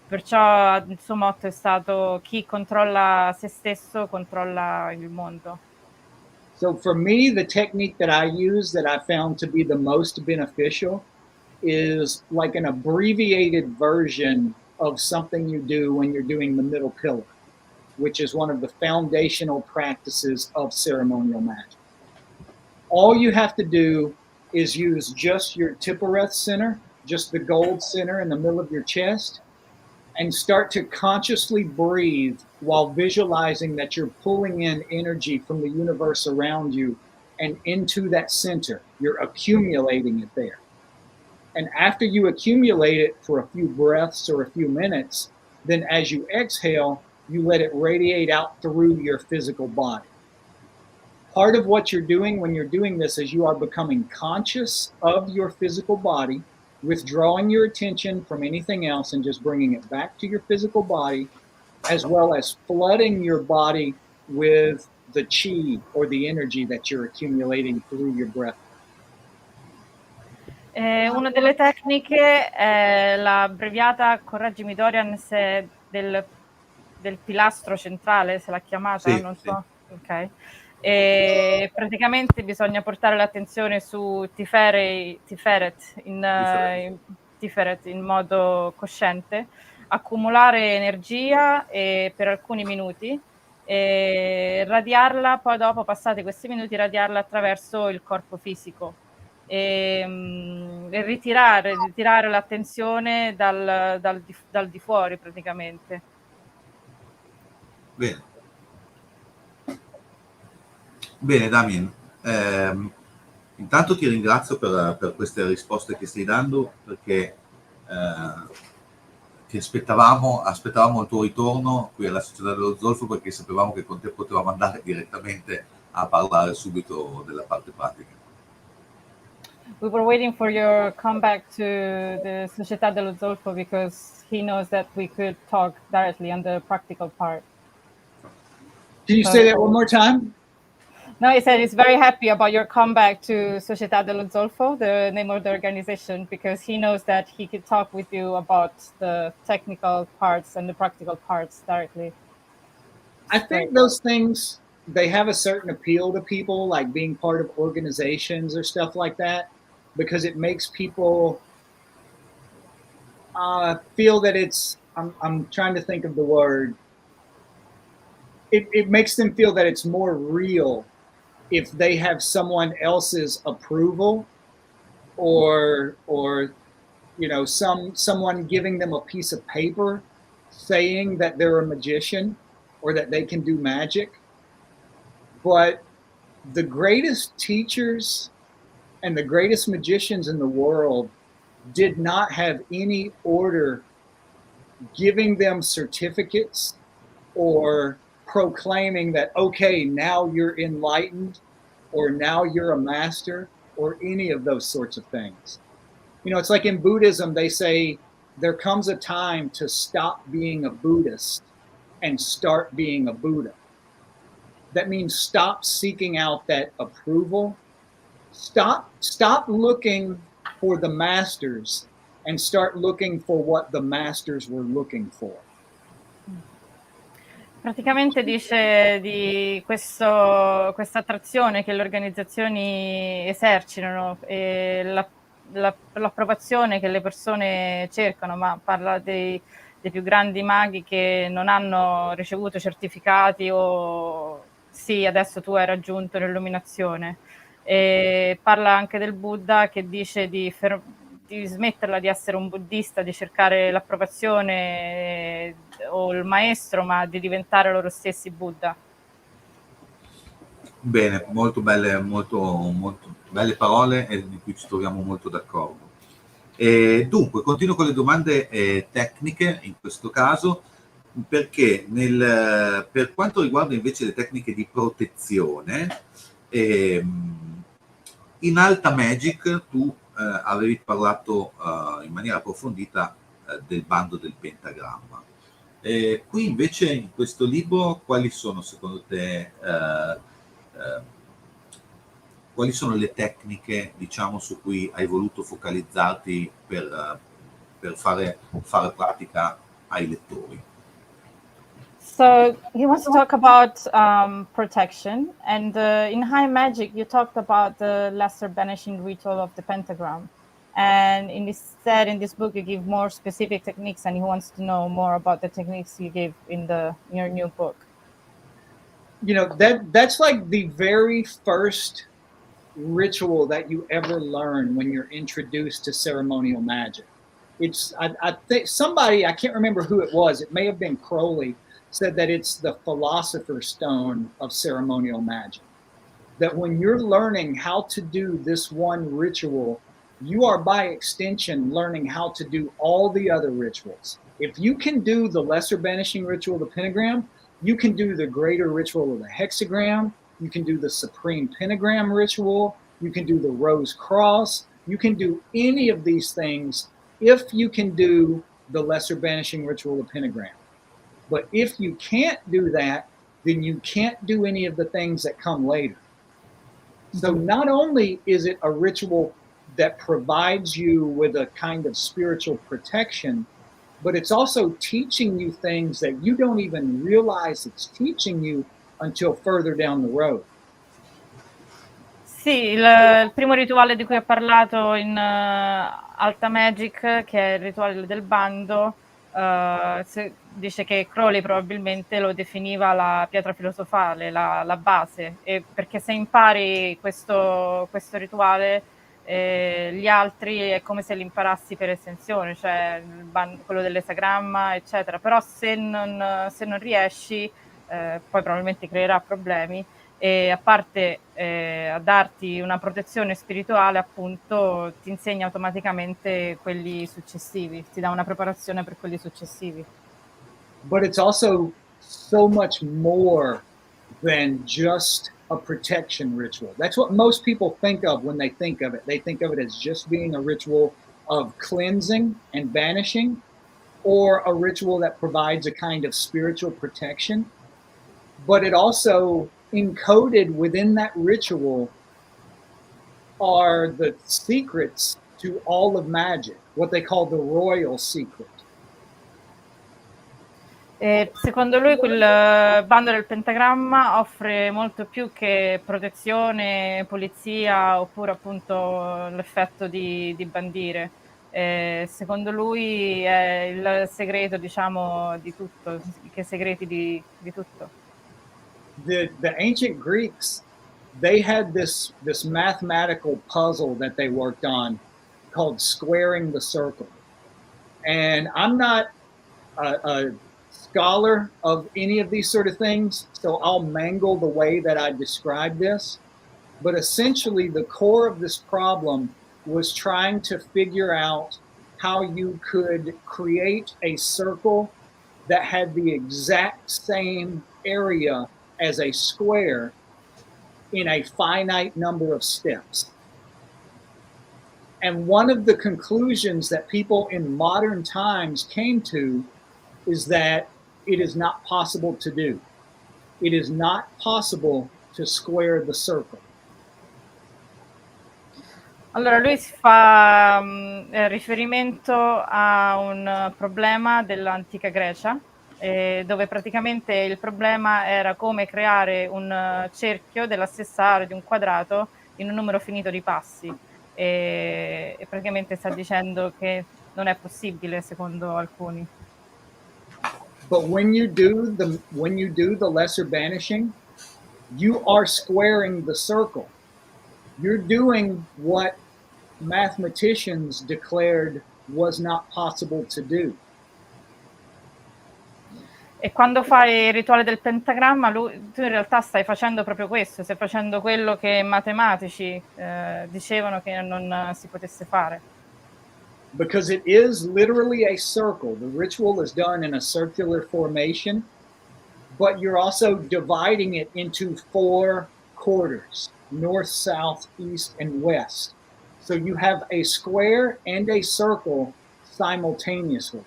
Perciò il suo motto è stato: chi controlla se stesso controlla il mondo. So for me, the technique that I use that I found to be the most beneficial is like an abbreviated version of something you do when you're doing the middle pillar, which is one of the foundational practices of ceremonial magic. All you have to do is use just your Tippereth center, just the gold center in the middle of your chest, and start to consciously breathe while visualizing that you're pulling in energy from the universe around you and into that center. You're accumulating it there. And after you accumulate it for a few breaths or a few minutes, then as you exhale, you let it radiate out through your physical body. Part of what you're doing when you're doing this is you are becoming conscious of your physical body, withdrawing your attention from anything else and just bringing it back to your physical body, as well as flooding your body with the chi or the energy that you're accumulating through your breath. Una delle tecniche è l'abbreviata, correggimi Dorian, se del pilastro centrale, se l'ha chiamata, sì, non sì. so. Ok. E praticamente bisogna portare l'attenzione su Tiferet in modo cosciente, accumulare energia per alcuni minuti e radiarla, poi dopo, passati questi minuti, radiarla attraverso il corpo fisico e ritirare l'attenzione dal di fuori praticamente. Bene. Bene, Damien, intanto ti ringrazio per queste risposte che stai dando, perché ti aspettavamo il tuo ritorno qui alla Società dello Zolfo, perché sapevamo che con te potevamo andare direttamente a parlare subito della parte pratica. We were waiting for your comeback to the Società dello Zolfo because he knows that we could talk directly on the practical part. Can you say that one more time? No, he said he's very happy about your comeback to Società dello Zolfo, the name of the organization, because he knows that he could talk with you about the technical parts and the practical parts directly. I think those things, they have a certain appeal to people, like being part of organizations or stuff like that, because it makes people feel that it's, I'm trying to think of the word, it makes them feel that it's more real if they have someone else's approval or you know, someone giving them a piece of paper saying that they're a magician or that they can do magic. But the greatest teachers and the greatest magicians in the world did not have any order giving them certificates or proclaiming that, okay, now you're enlightened or now you're a master or any of those sorts of things. You know, it's like in Buddhism, they say there comes a time to stop being a Buddhist and start being a Buddha. That means stop seeking out that approval. Stop looking for the masters and start looking for what the masters were looking for. Praticamente dice di questa attrazione che le organizzazioni esercitano e l'approvazione che le persone cercano, ma parla dei più grandi maghi che non hanno ricevuto certificati o sì, adesso tu hai raggiunto l'illuminazione. E parla anche del Buddha che dice di smetterla di essere un buddista, di cercare l'approvazione o il maestro, ma di diventare loro stessi Buddha. Bene, molto belle parole e di cui ci troviamo molto d'accordo. Dunque, continuo con le domande tecniche in questo caso, perché per quanto riguarda invece le tecniche di protezione, in Alta Magic tu avevi parlato in maniera approfondita del bando del pentagramma. Qui invece in questo libro quali sono secondo te quali sono le tecniche, diciamo, su cui hai voluto focalizzarti per fare pratica ai lettori. So he wants to talk about protection, and in High Magic you talked about the lesser banishing ritual of the pentagram, and in this book you give more specific techniques, and he wants to know more about the techniques you gave in your new book. You know, that's like the very first ritual that you ever learn when you're introduced to ceremonial magic. It's I think somebody, I can't remember who it was, it may have been Crowley, said that it's the philosopher's stone of ceremonial magic. That when you're learning how to do this one ritual, you are by extension learning how to do all the other rituals. If you can do the lesser banishing ritual of the pentagram, you can do the greater ritual of the hexagram, you can do the supreme pentagram ritual, you can do the rose cross, you can do any of these things if you can do the lesser banishing ritual of the pentagram. But if you can't do that, then you can't do any of the things that come later. So not only is it a ritual that provides you with a kind of spiritual protection, but it's also teaching you things that you don't even realize it's teaching you until further down the road. Sì, il primo rituale di cui ha parlato in Alta Magic, che è il rituale del bando, dice che Crowley probabilmente lo definiva la pietra filosofale, la base, e perché se impari questo rituale, gli altri è come se li imparassi per estensione, cioè quello dell'esagramma, eccetera. Però se non riesci, poi probabilmente creerà problemi. E a parte a darti una protezione spirituale, appunto, ti insegna automaticamente quelli successivi, ti dà una preparazione per quelli successivi. But it's also so much more than just a protection ritual. That's what most people think of when they think of it. They think of it as just being a ritual of cleansing and banishing, or a ritual that provides a kind of spiritual protection. But it also, encoded within that ritual, are the secrets to all of magic, what they call the royal secret. E secondo lui quel bando del pentagramma offre molto più che protezione, polizia, oppure appunto l'effetto di bandire. Secondo lui è il segreto, diciamo, di tutto, che segreti di tutto. The ancient Greeks, they had this mathematical puzzle that they worked on called squaring the circle. And I'm not a scholar of any of these sort of things, so I'll mangle the way that I describe this. But essentially, the core of this problem was trying to figure out how you could create a circle that had the exact same area as a square in a finite number of steps. And one of the conclusions that people in modern times came to is that it is not possible to do. It is not possible to square the circle. Allora, lui si fa riferimento a un problema dell'antica Grecia, dove praticamente il problema era come creare un cerchio della stessa area di un quadrato in un numero finito di passi, e praticamente sta dicendo che non è possibile secondo alcuni. But when you do the lesser banishing, you are squaring the circle. You're doing what mathematicians declared was not possible to do. E quando fai il rituale del pentagramma, tu in realtà stai facendo proprio questo, stai facendo quello che i matematici dicevano che non si potesse fare. Because it is literally a circle. The ritual is done in a circular formation, but you're also dividing it into 4 quarters: north, south, east, and west. So you have a square and a circle simultaneously.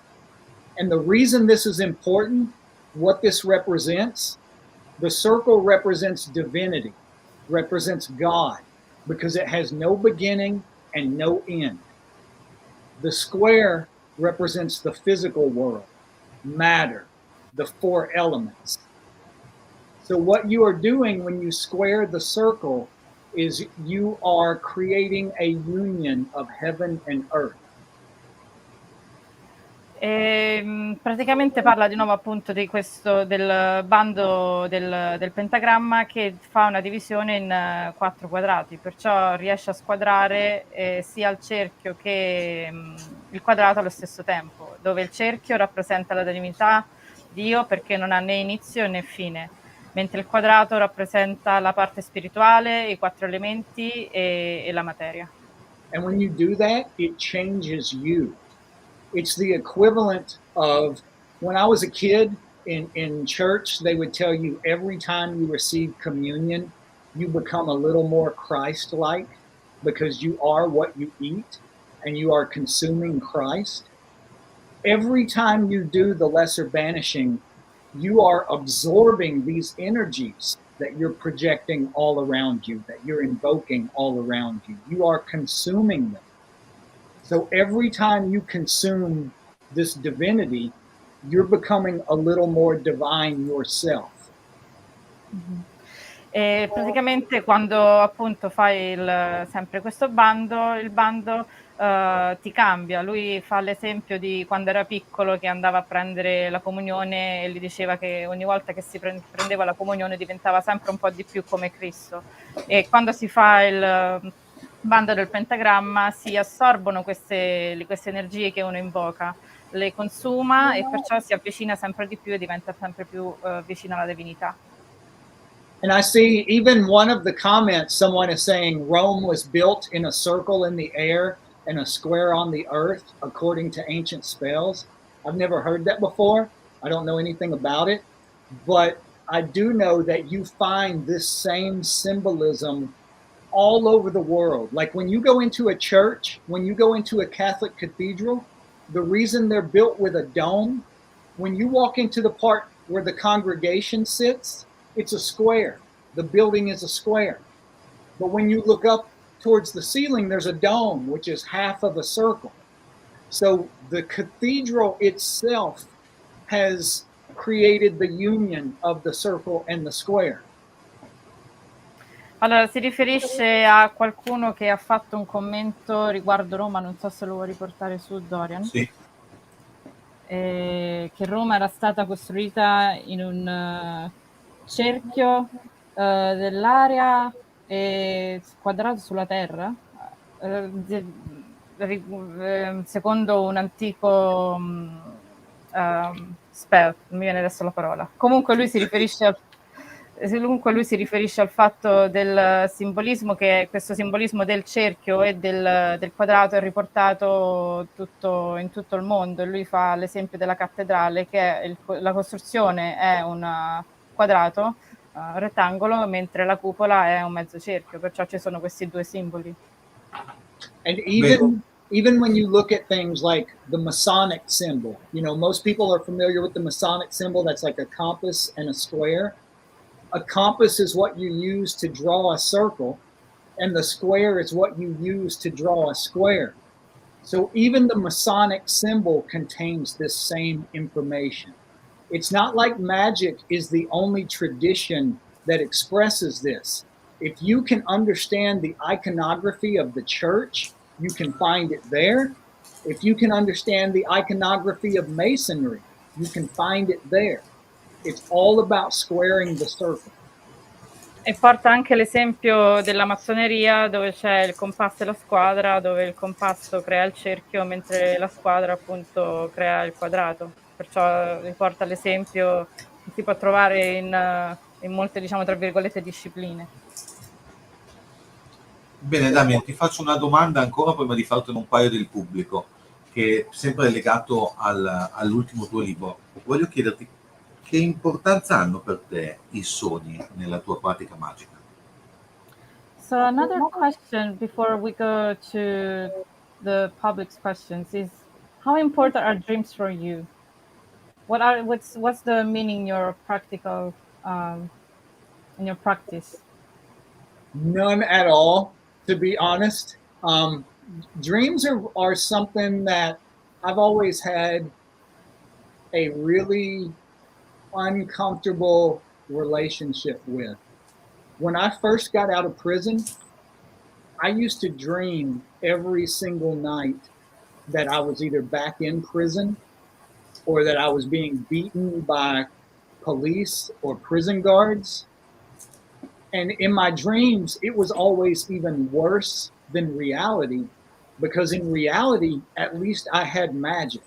And the reason this is important, what this represents, the circle represents divinity, represents God, because it has no beginning and no end. The square represents the physical world. matter, the 4 elements. So what you are doing when you square the circle is you are creating a union of heaven and earth. Praticamente parla di nuovo appunto di questo, del bando del pentagramma, che fa una divisione in 4 quadrati, perciò riesce a squadrare sia il cerchio che il quadrato allo stesso tempo, dove il cerchio rappresenta la divinità, Dio, perché non ha né inizio né fine, mentre il quadrato rappresenta la parte spirituale, i 4 elementi e la materia. And when you do that, it changes you. It's the equivalent of when I was a kid in church, they would tell you every time you receive communion, you become a little more Christ-like because you are what you eat and you are consuming Christ. Every time you do the lesser banishing, you are absorbing these energies that you're projecting all around you, that you're invoking all around you. You are consuming them. So every time you consume this divinity, you're becoming a little more divine yourself. E praticamente quando appunto fai sempre questo bando, il bando ti cambia. Lui fa l'esempio di quando era piccolo, che andava a prendere la comunione e gli diceva che ogni volta che si prendeva la comunione diventava sempre un po' di più come Cristo. E quando si fa il bando del pentagramma si assorbono queste energie che uno invoca, le consuma e perciò si avvicina sempre di più e diventa sempre più vicino alla divinità. And I see even one of the comments, someone is saying Rome was built in a circle in the air and a square on the earth, according to ancient spells. I've never heard that before. I don't know anything about it, but I do know that you find this same symbolism all over the world. Like when you go into a church, when you go into a Catholic cathedral, the reason they're built with a dome, when you walk into the part where the congregation sits, it's a square. The building is a square. But when you look up towards the ceiling, there's a dome, which is half of a circle. So the cathedral itself has created the union of the circle and the square. Allora, si riferisce a qualcuno che ha fatto un commento riguardo Roma, non so se lo vuoi riportare su, Dorian. Sì. Che Roma era stata costruita in un cerchio dell'area e quadrato sulla terra, secondo un antico spell, non mi viene adesso la parola. Comunque lui si riferisce al fatto del simbolismo, che questo simbolismo del cerchio e del quadrato è riportato in tutto il mondo. Lui fa l'esempio della cattedrale, che la costruzione è un quadrato, rettangolo, mentre la cupola è un mezzo cerchio, perciò ci sono questi 2 simboli. And even when you look at things like the Masonic symbol, you know, most people are familiar with the Masonic symbol. That's like a compass and a square. A compass is what you use to draw a circle, and the square is what you use to draw a square. So even the Masonic symbol contains this same information. It's not like magic is the only tradition that expresses this. If you can understand the iconography of the church, you can find it there. If you can understand the iconography of Masonry, you can find it there. It's all about squaring the circle. E porta anche l'esempio della massoneria, dove c'è il compasso e la squadra, dove il compasso crea il cerchio mentre la squadra appunto crea il quadrato. Perciò riporta l'esempio che si può trovare in molte, diciamo, tra virgolette, discipline. Bene, Damien, ti faccio una domanda ancora prima di fartene un paio del pubblico, che è sempre legato all'ultimo tuo libro. Voglio chiederti che importanza hanno per te i sogni nella tua pratica magica? So another question before we go to the public's questions is, how important are dreams for you? What's the meaning in your practical in your practice? None at all, to be honest. Dreams are something that I've always had a really uncomfortable relationship with. When I first got out of prison, I used to dream every single night that I was either back in prison or that I was being beaten by police or prison guards. And in my dreams, it was always even worse than reality, because in reality, at least I had magic.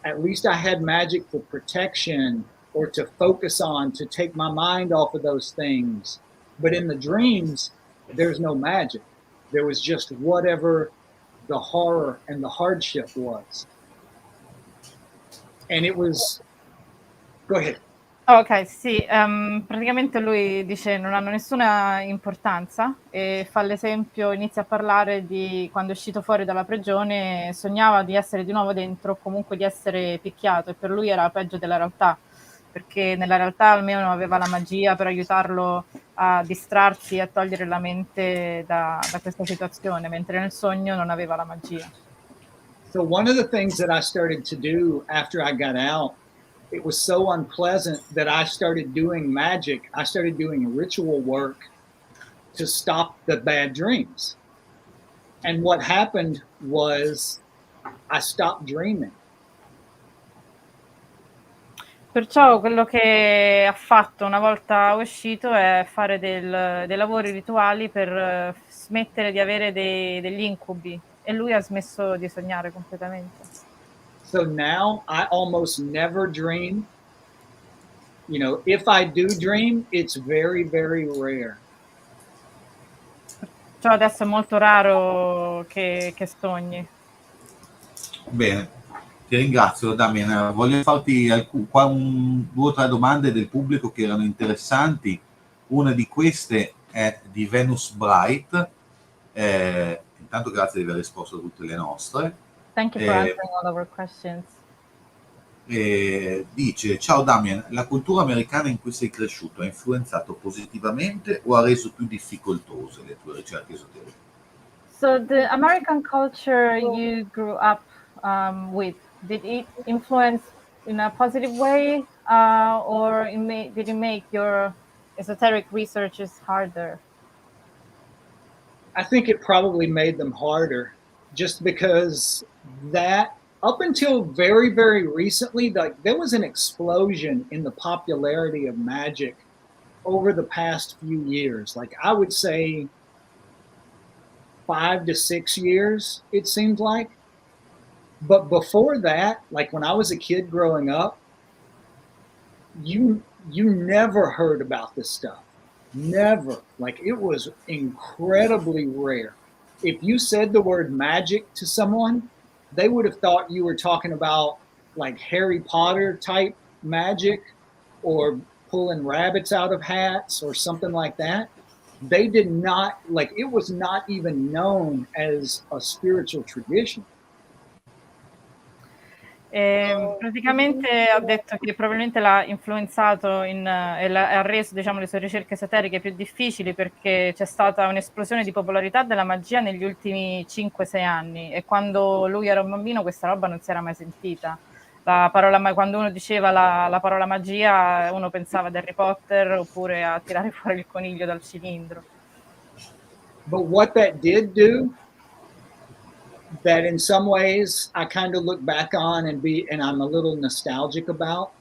At least I had magic for protection or to focus on, to take my mind off of those things. But in the dreams, there's no magic. There was just whatever the horror and the hardship was. And it was, go ahead. Ok, sì, praticamente lui dice non hanno nessuna importanza e fa l'esempio, inizia a parlare di quando è uscito fuori dalla prigione, sognava di essere di nuovo dentro o comunque di essere picchiato, e per lui era peggio della realtà, perché nella realtà almeno aveva la magia per aiutarlo a distrarsi e a togliere la mente da questa situazione, mentre nel sogno non aveva la magia. So one of the things that I started to do after I got out, it was so unpleasant that I started doing magic. I started doing ritual work to stop the bad dreams. And what happened was I stopped dreaming. Perciò quello che ha fatto una volta uscito è fare dei lavori rituali per smettere di avere degli incubi, e lui ha smesso di sognare completamente. So now I almost never dream. You know, if I do dream, it's very, very rare. Cioè adesso è molto raro che sogni. Bene, ti ringrazio Damien. Voglio farti 2 o 3 domande del pubblico che erano interessanti. Una di queste è di Venus Bright. Intanto grazie di aver risposto a tutte le nostre. Thank you for answering all our questions. Dice: ciao Damien, la cultura americana in cui sei cresciuto ha influenzato positivamente o ha reso più difficoltose le tue ricerche esoteriche? So the American culture you grew up with, did it influence in a positive way, or did it make your esoteric researches harder? I think it probably made them harder, just because that up until very, very recently, like there was an explosion in the popularity of magic over the past few years. Like I would say 5 to 6 years, it seemed like. But before that, like when I was a kid growing up, you never heard about this stuff. Never. Like it was incredibly rare. If you said the word magic to someone, they would have thought you were talking about like Harry Potter type magic or pulling rabbits out of hats or something like that. They did not, like it was not even known as a spiritual tradition. Praticamente ha detto che probabilmente l'ha influenzato e ha reso, diciamo, le sue ricerche esoteriche più difficili, perché c'è stata un'esplosione di popolarità della magia negli ultimi 5-6 anni, e quando lui era un bambino questa roba non si era mai sentita. Quando uno diceva la parola magia, uno pensava ad Harry Potter oppure a tirare fuori il coniglio dal cilindro. But what that did do, that in some ways I kind of look back on and I'm a little nostalgic about,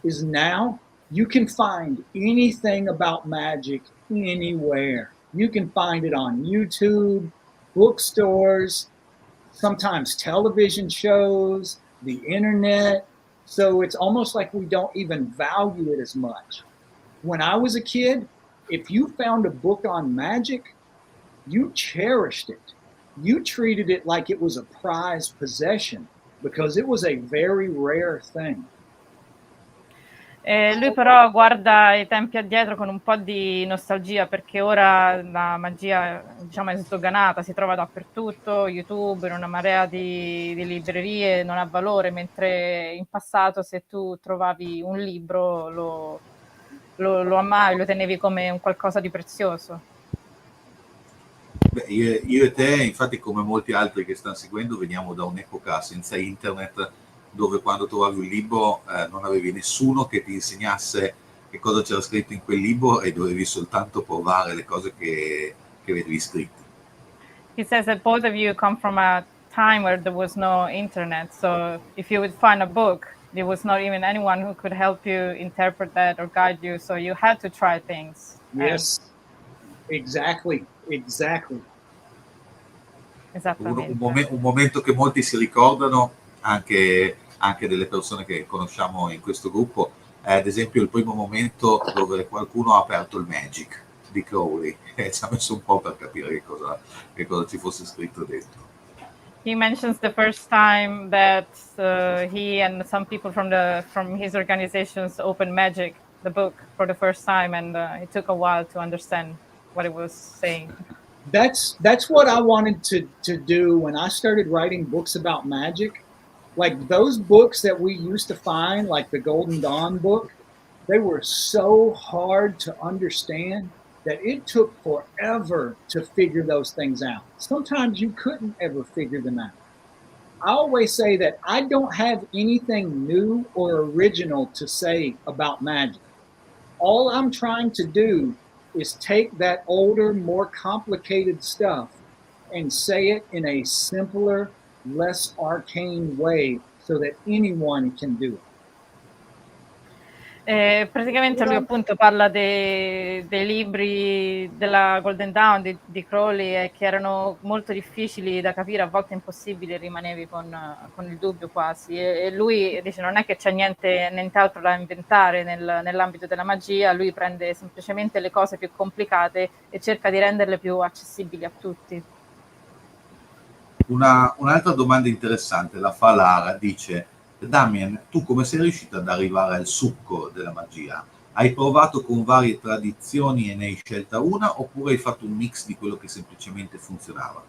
is now you can find anything about magic anywhere. You can find it on YouTube, bookstores, sometimes television shows, the internet. So it's almost like we don't even value it as much. When I was a kid, if you found a book on magic, you cherished it. You treated it like it was a prized possession because it was a very rare thing. Lui però guarda i tempi addietro con un po' di nostalgia, perché ora la magia, diciamo, è sdoganata, si trova dappertutto, YouTube, in una marea di librerie, non ha valore, mentre in passato se tu trovavi un libro lo amavi, lo tenevi come un qualcosa di prezioso. Beh, io e te, infatti, come molti altri che stanno seguendo, veniamo da un'epoca senza internet, dove quando trovavi un libro non avevi nessuno che ti insegnasse che cosa c'era scritto in quel libro e dovevi soltanto provare le cose che vedevi scritte. He says that both of you come from a time where there was no internet, so if you would find a book, there was not even anyone who could help you interpret that or guide you, so you had to try things. Yes, exactly. Esattamente. Un momento che molti si ricordano, anche delle persone che conosciamo in questo gruppo, è ad esempio il primo momento dove qualcuno ha aperto il Magic di Crowley e ci ha messo un po' per capire che cosa ci fosse scritto dentro. He mentions the first time that he and some people from his organizations opened Magic, the book, for the first time, and it took a while to understand what it was saying. That's what I wanted to do when I started writing books about magic. Like those books that we used to find, like the Golden Dawn book, they were so hard to understand that it took forever to figure those things out. Sometimes you couldn't ever figure them out. I always say that I don't have anything new or original to say about magic. All I'm trying to do is take that older, more complicated stuff and say it in a simpler, less arcane way so that anyone can do it. Praticamente lui appunto parla dei libri della Golden Dawn di Crowley che erano molto difficili da capire, a volte impossibili, rimanevi con il dubbio quasi, e lui dice non è che c'è nient'altro da inventare nell'ambito della magia, lui prende semplicemente le cose più complicate e cerca di renderle più accessibili a tutti. Un'altra domanda interessante la fa Lara, dice: Damien, tu come sei riuscito ad arrivare al succo della magia? Hai provato con varie tradizioni e ne hai scelta una, oppure hai fatto un mix di quello che semplicemente funzionava?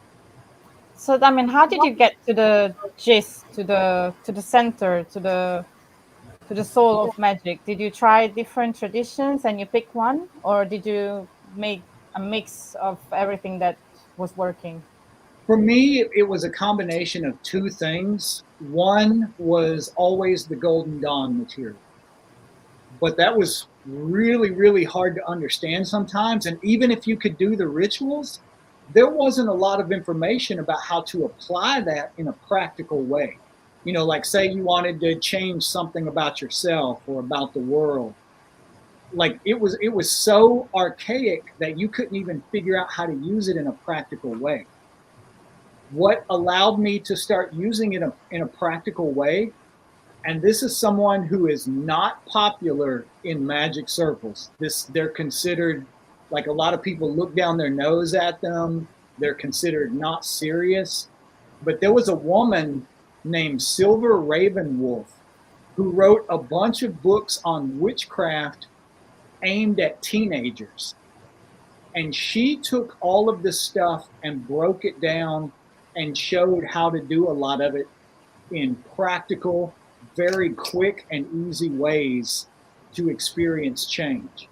So Damien, how did you get to the gist, to the center, to the soul of magic? Did you try different traditions and you pick one, or did you make a mix of everything that was working? For me, it was a combination of two things. One was always the Golden Dawn material, but that was really, really hard to understand sometimes. And even if you could do the rituals, there wasn't a lot of information about how to apply that in a practical way. You know, like say you wanted to change something about yourself or about the world. Like it was so archaic that you couldn't even figure out how to use it in a practical way. What allowed me to start using it in a practical way, and this is someone who is not popular in magic circles. They're considered, like, a lot of people look down their nose at them. They're considered not serious. But there was a woman named Silver Ravenwolf who wrote a bunch of books on witchcraft aimed at teenagers. And she took all of this stuff and broke it down and showed how to do a lot of it in practical, very quick and easy ways to experience change.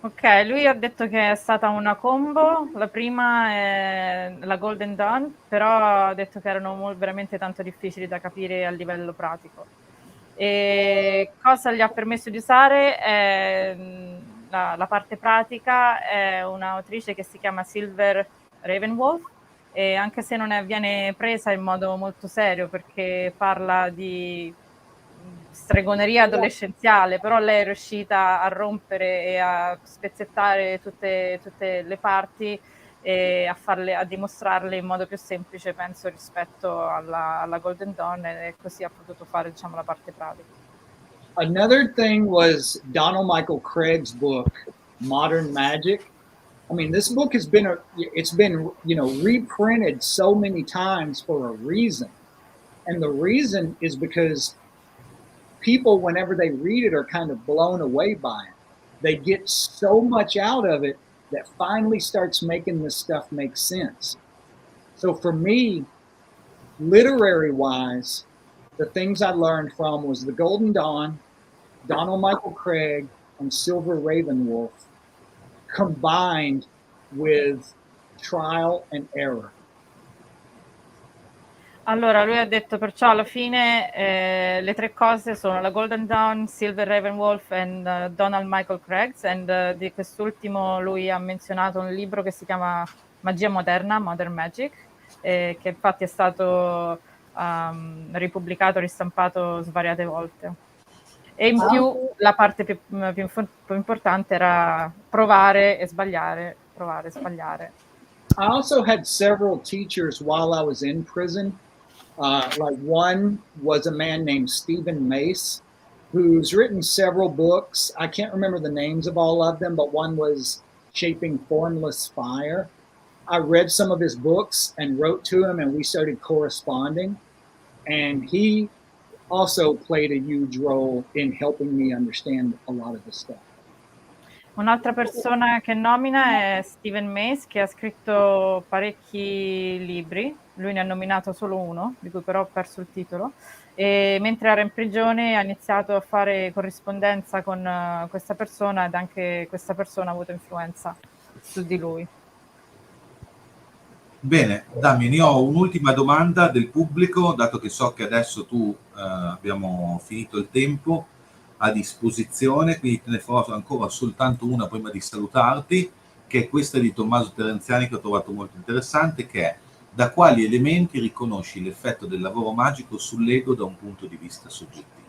Ok, lui ha detto che è stata una combo, la prima è la Golden Dawn, però ha detto che erano veramente tanto difficili da capire a livello pratico. E cosa gli ha permesso di usare è la parte pratica, è un'autrice che si chiama Silver Ravenwolf, e anche se non viene presa in modo molto serio perché parla di stregoneria adolescenziale, però lei è riuscita a rompere e a spezzettare tutte le parti e a dimostrarle in modo più semplice, penso, rispetto alla Golden Dawn, e così ha potuto fare, diciamo, la parte pratica. Another thing was Donald Michael Craig's book, Modern Magic. I mean, this book has been reprinted so many times for a reason. And the reason is because people, whenever they read it, are kind of blown away by it. They get so much out of it that finally starts making this stuff make sense. So for me, literary-wise, the things I learned from was the Golden Dawn, Donald Michael Craig, and Silver Ravenwolf, combined with trial and error. Allora, lui ha detto perciò alla fine le tre cose sono la Golden Dawn, Silver Ravenwolf e Donald Michael Craigs, e di quest'ultimo lui ha menzionato un libro che si chiama Magia Moderna, Modern Magic, che infatti è stato ripubblicato, ristampato svariate volte. E in più la parte più importante era provare e sbagliare, provare e sbagliare. I also had several teachers while I was in prison. Like one was a man named Stephen Mace, who's written several books. I can't remember the names of all of them, but one was Shaping Formless Fire. I read some of his books and wrote to him, and we started corresponding. And he also played a huge role in helping me understand a lot of the stuff. Un'altra persona che nomina è Stephen Mace, che ha scritto parecchi libri. Lui ne ha nominato solo uno, di cui però ho perso il titolo. E mentre era in prigione ha iniziato a fare corrispondenza con questa persona, ed anche questa persona ha avuto influenza su di lui. Bene, Damien, io ho un'ultima domanda del pubblico, dato che so che adesso tu abbiamo finito il tempo a disposizione, quindi te ne farò ancora soltanto una prima di salutarti, che è questa di Tommaso Terenziani, che ho trovato molto interessante, che è: da quali elementi riconosci l'effetto del lavoro magico sull'ego da un punto di vista soggettivo?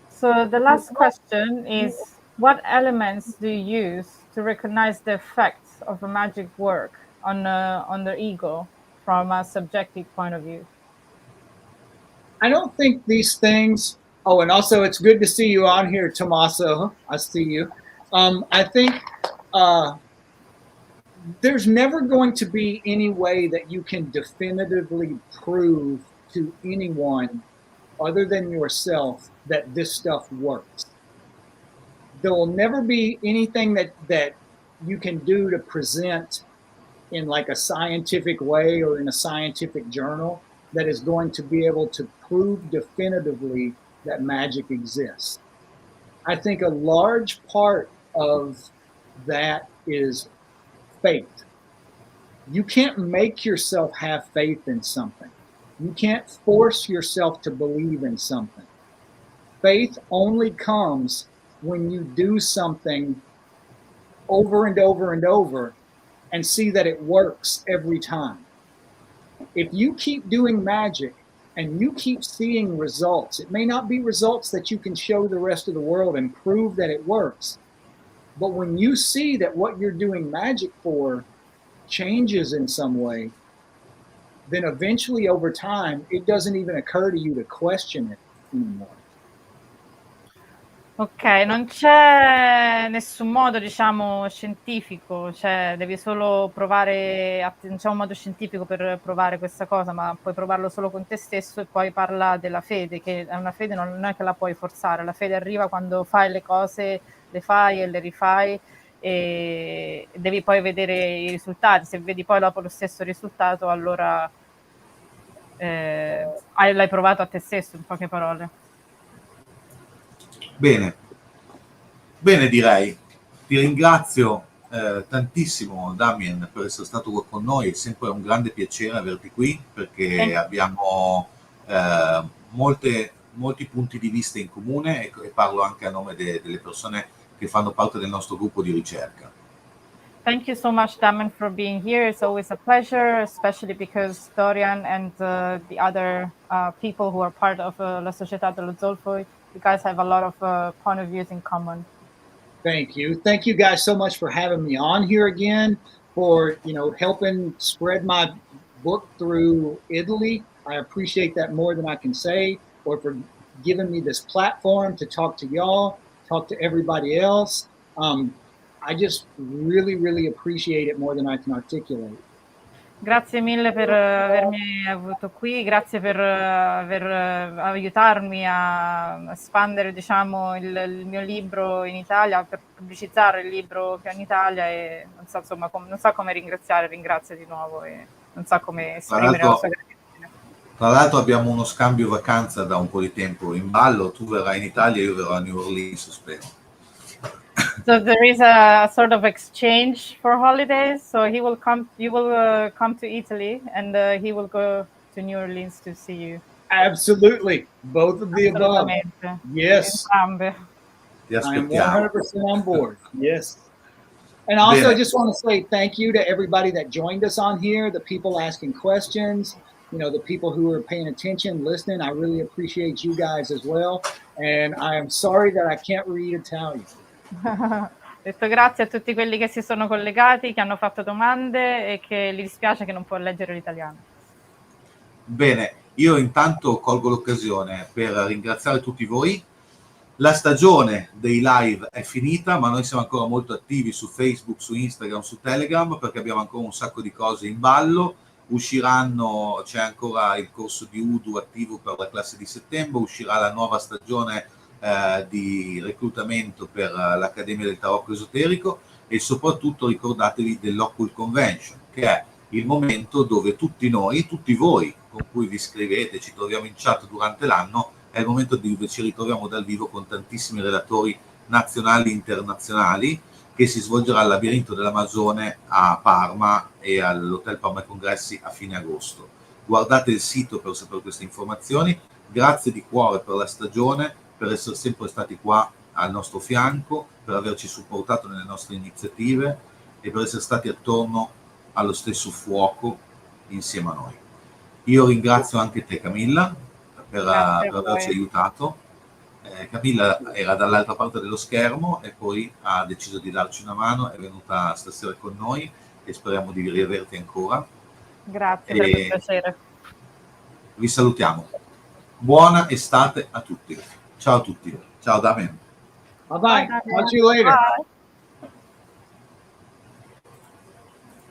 So the last question is, what elements do you use to recognize the effects of a magic work on the ego from a subjective point of view? I don't think these things. Oh, and also it's good to see you on here, Tommaso. I see you. I think there's never going to be any way that you can definitively prove to anyone other than yourself that this stuff works. There will never be anything that you can do to present in like a scientific way or in a scientific journal that is going to be able to prove definitively that magic exists. I think a large part of that is faith. You can't make yourself have faith in something. You can't force yourself to believe in something. Faith only comes when you do something over and over and over and see that it works every time. If you keep doing magic and you keep seeing results, it may not be results that you can show the rest of the world and prove that it works, but when you see that what you're doing magic for changes in some way, then eventually over time, it doesn't even occur to you to question it anymore. Ok, non c'è nessun modo, diciamo, scientifico, cioè devi solo provare, non c'è un modo scientifico per provare questa cosa, ma puoi provarlo solo con te stesso. E poi parla della fede, che è una fede non è che la puoi forzare, la fede arriva quando fai le cose, le fai e le rifai, e devi poi vedere i risultati. Se vedi poi dopo lo stesso risultato, allora l'hai provato a te stesso, in poche parole. Bene, bene direi. Ti ringrazio tantissimo, Damien, per essere stato qua con noi. È sempre un grande piacere averti qui, perché abbiamo molti punti di vista in comune, e parlo anche a nome delle persone che fanno parte del nostro gruppo di ricerca. Thank you so much, Damien, for being here. It's always a pleasure, especially because Dorian and the other people who are part of La Società dello Zolfo, you guys have a lot of point of views in common. Thank you. Thank you guys so much for having me on here again, for helping spread my book through Italy. I appreciate that more than I can say, or for giving me this platform to talk to y'all, talk to everybody else. I just really, really appreciate it more than I can articulate. Grazie mille per avermi avuto qui, grazie per aiutarmi a espandere, diciamo, il mio libro in Italia, per pubblicizzare il libro che ho in Italia, e non so, insomma, non so come ringraziare. Ringrazio di nuovo e non so come esprimere la sua gratitudine. Tra l'altro abbiamo uno scambio vacanza da un po' di tempo in ballo, tu verrai in Italia e io verrò a New Orleans, spero. So there is a sort of exchange for holidays. So you will come to Italy, and he will go to New Orleans to see you. Absolutely. Both of the above. Assolutamente. Yes. Entrambe. Ti I am aspettiamo. 100% on board. Yes. And also, I Bene. just want to say thank you to everybody that joined us on here, the people asking questions, you know, the people who are paying attention, listening. I really appreciate you guys as well. And I am sorry that I can't read Italian. Ho detto grazie a tutti quelli che si sono collegati, che hanno fatto domande e che gli dispiace che non può leggere l'italiano. Bene, io intanto colgo l'occasione per ringraziare tutti voi. La stagione dei live è finita, ma noi siamo ancora molto attivi su Facebook, su Instagram, su Telegram, perché abbiamo ancora un sacco di cose in ballo. Usciranno, c'è ancora il corso di Udu attivo per la classe di settembre, uscirà la nuova stagione di reclutamento per l'Accademia del Tarocco Esoterico, e soprattutto ricordatevi dell'Occult Convention, che è il momento dove tutti noi, tutti voi con cui vi iscrivete, ci troviamo in chat durante l'anno, è il momento dove ci ritroviamo dal vivo con tantissimi relatori nazionali e internazionali, che si svolgerà al Labirinto dell'Amazone a Parma e all'Hotel Parma Congressi a fine agosto. Guardate il sito per sapere queste informazioni. Grazie di cuore per la stagione, per essere sempre stati qua al nostro fianco, per averci supportato nelle nostre iniziative e per essere stati attorno allo stesso fuoco insieme a noi. Io ringrazio anche te, Camilla, per averci aiutato. Camilla era dall'altra parte dello schermo e poi ha deciso di darci una mano, è venuta stasera con noi e speriamo di riaverti ancora. Grazie, per il piacere. Vi salutiamo. Buona estate a tutti. Ciao a tutti. Ciao Damien. Bye-bye. Talk to you later. Bye.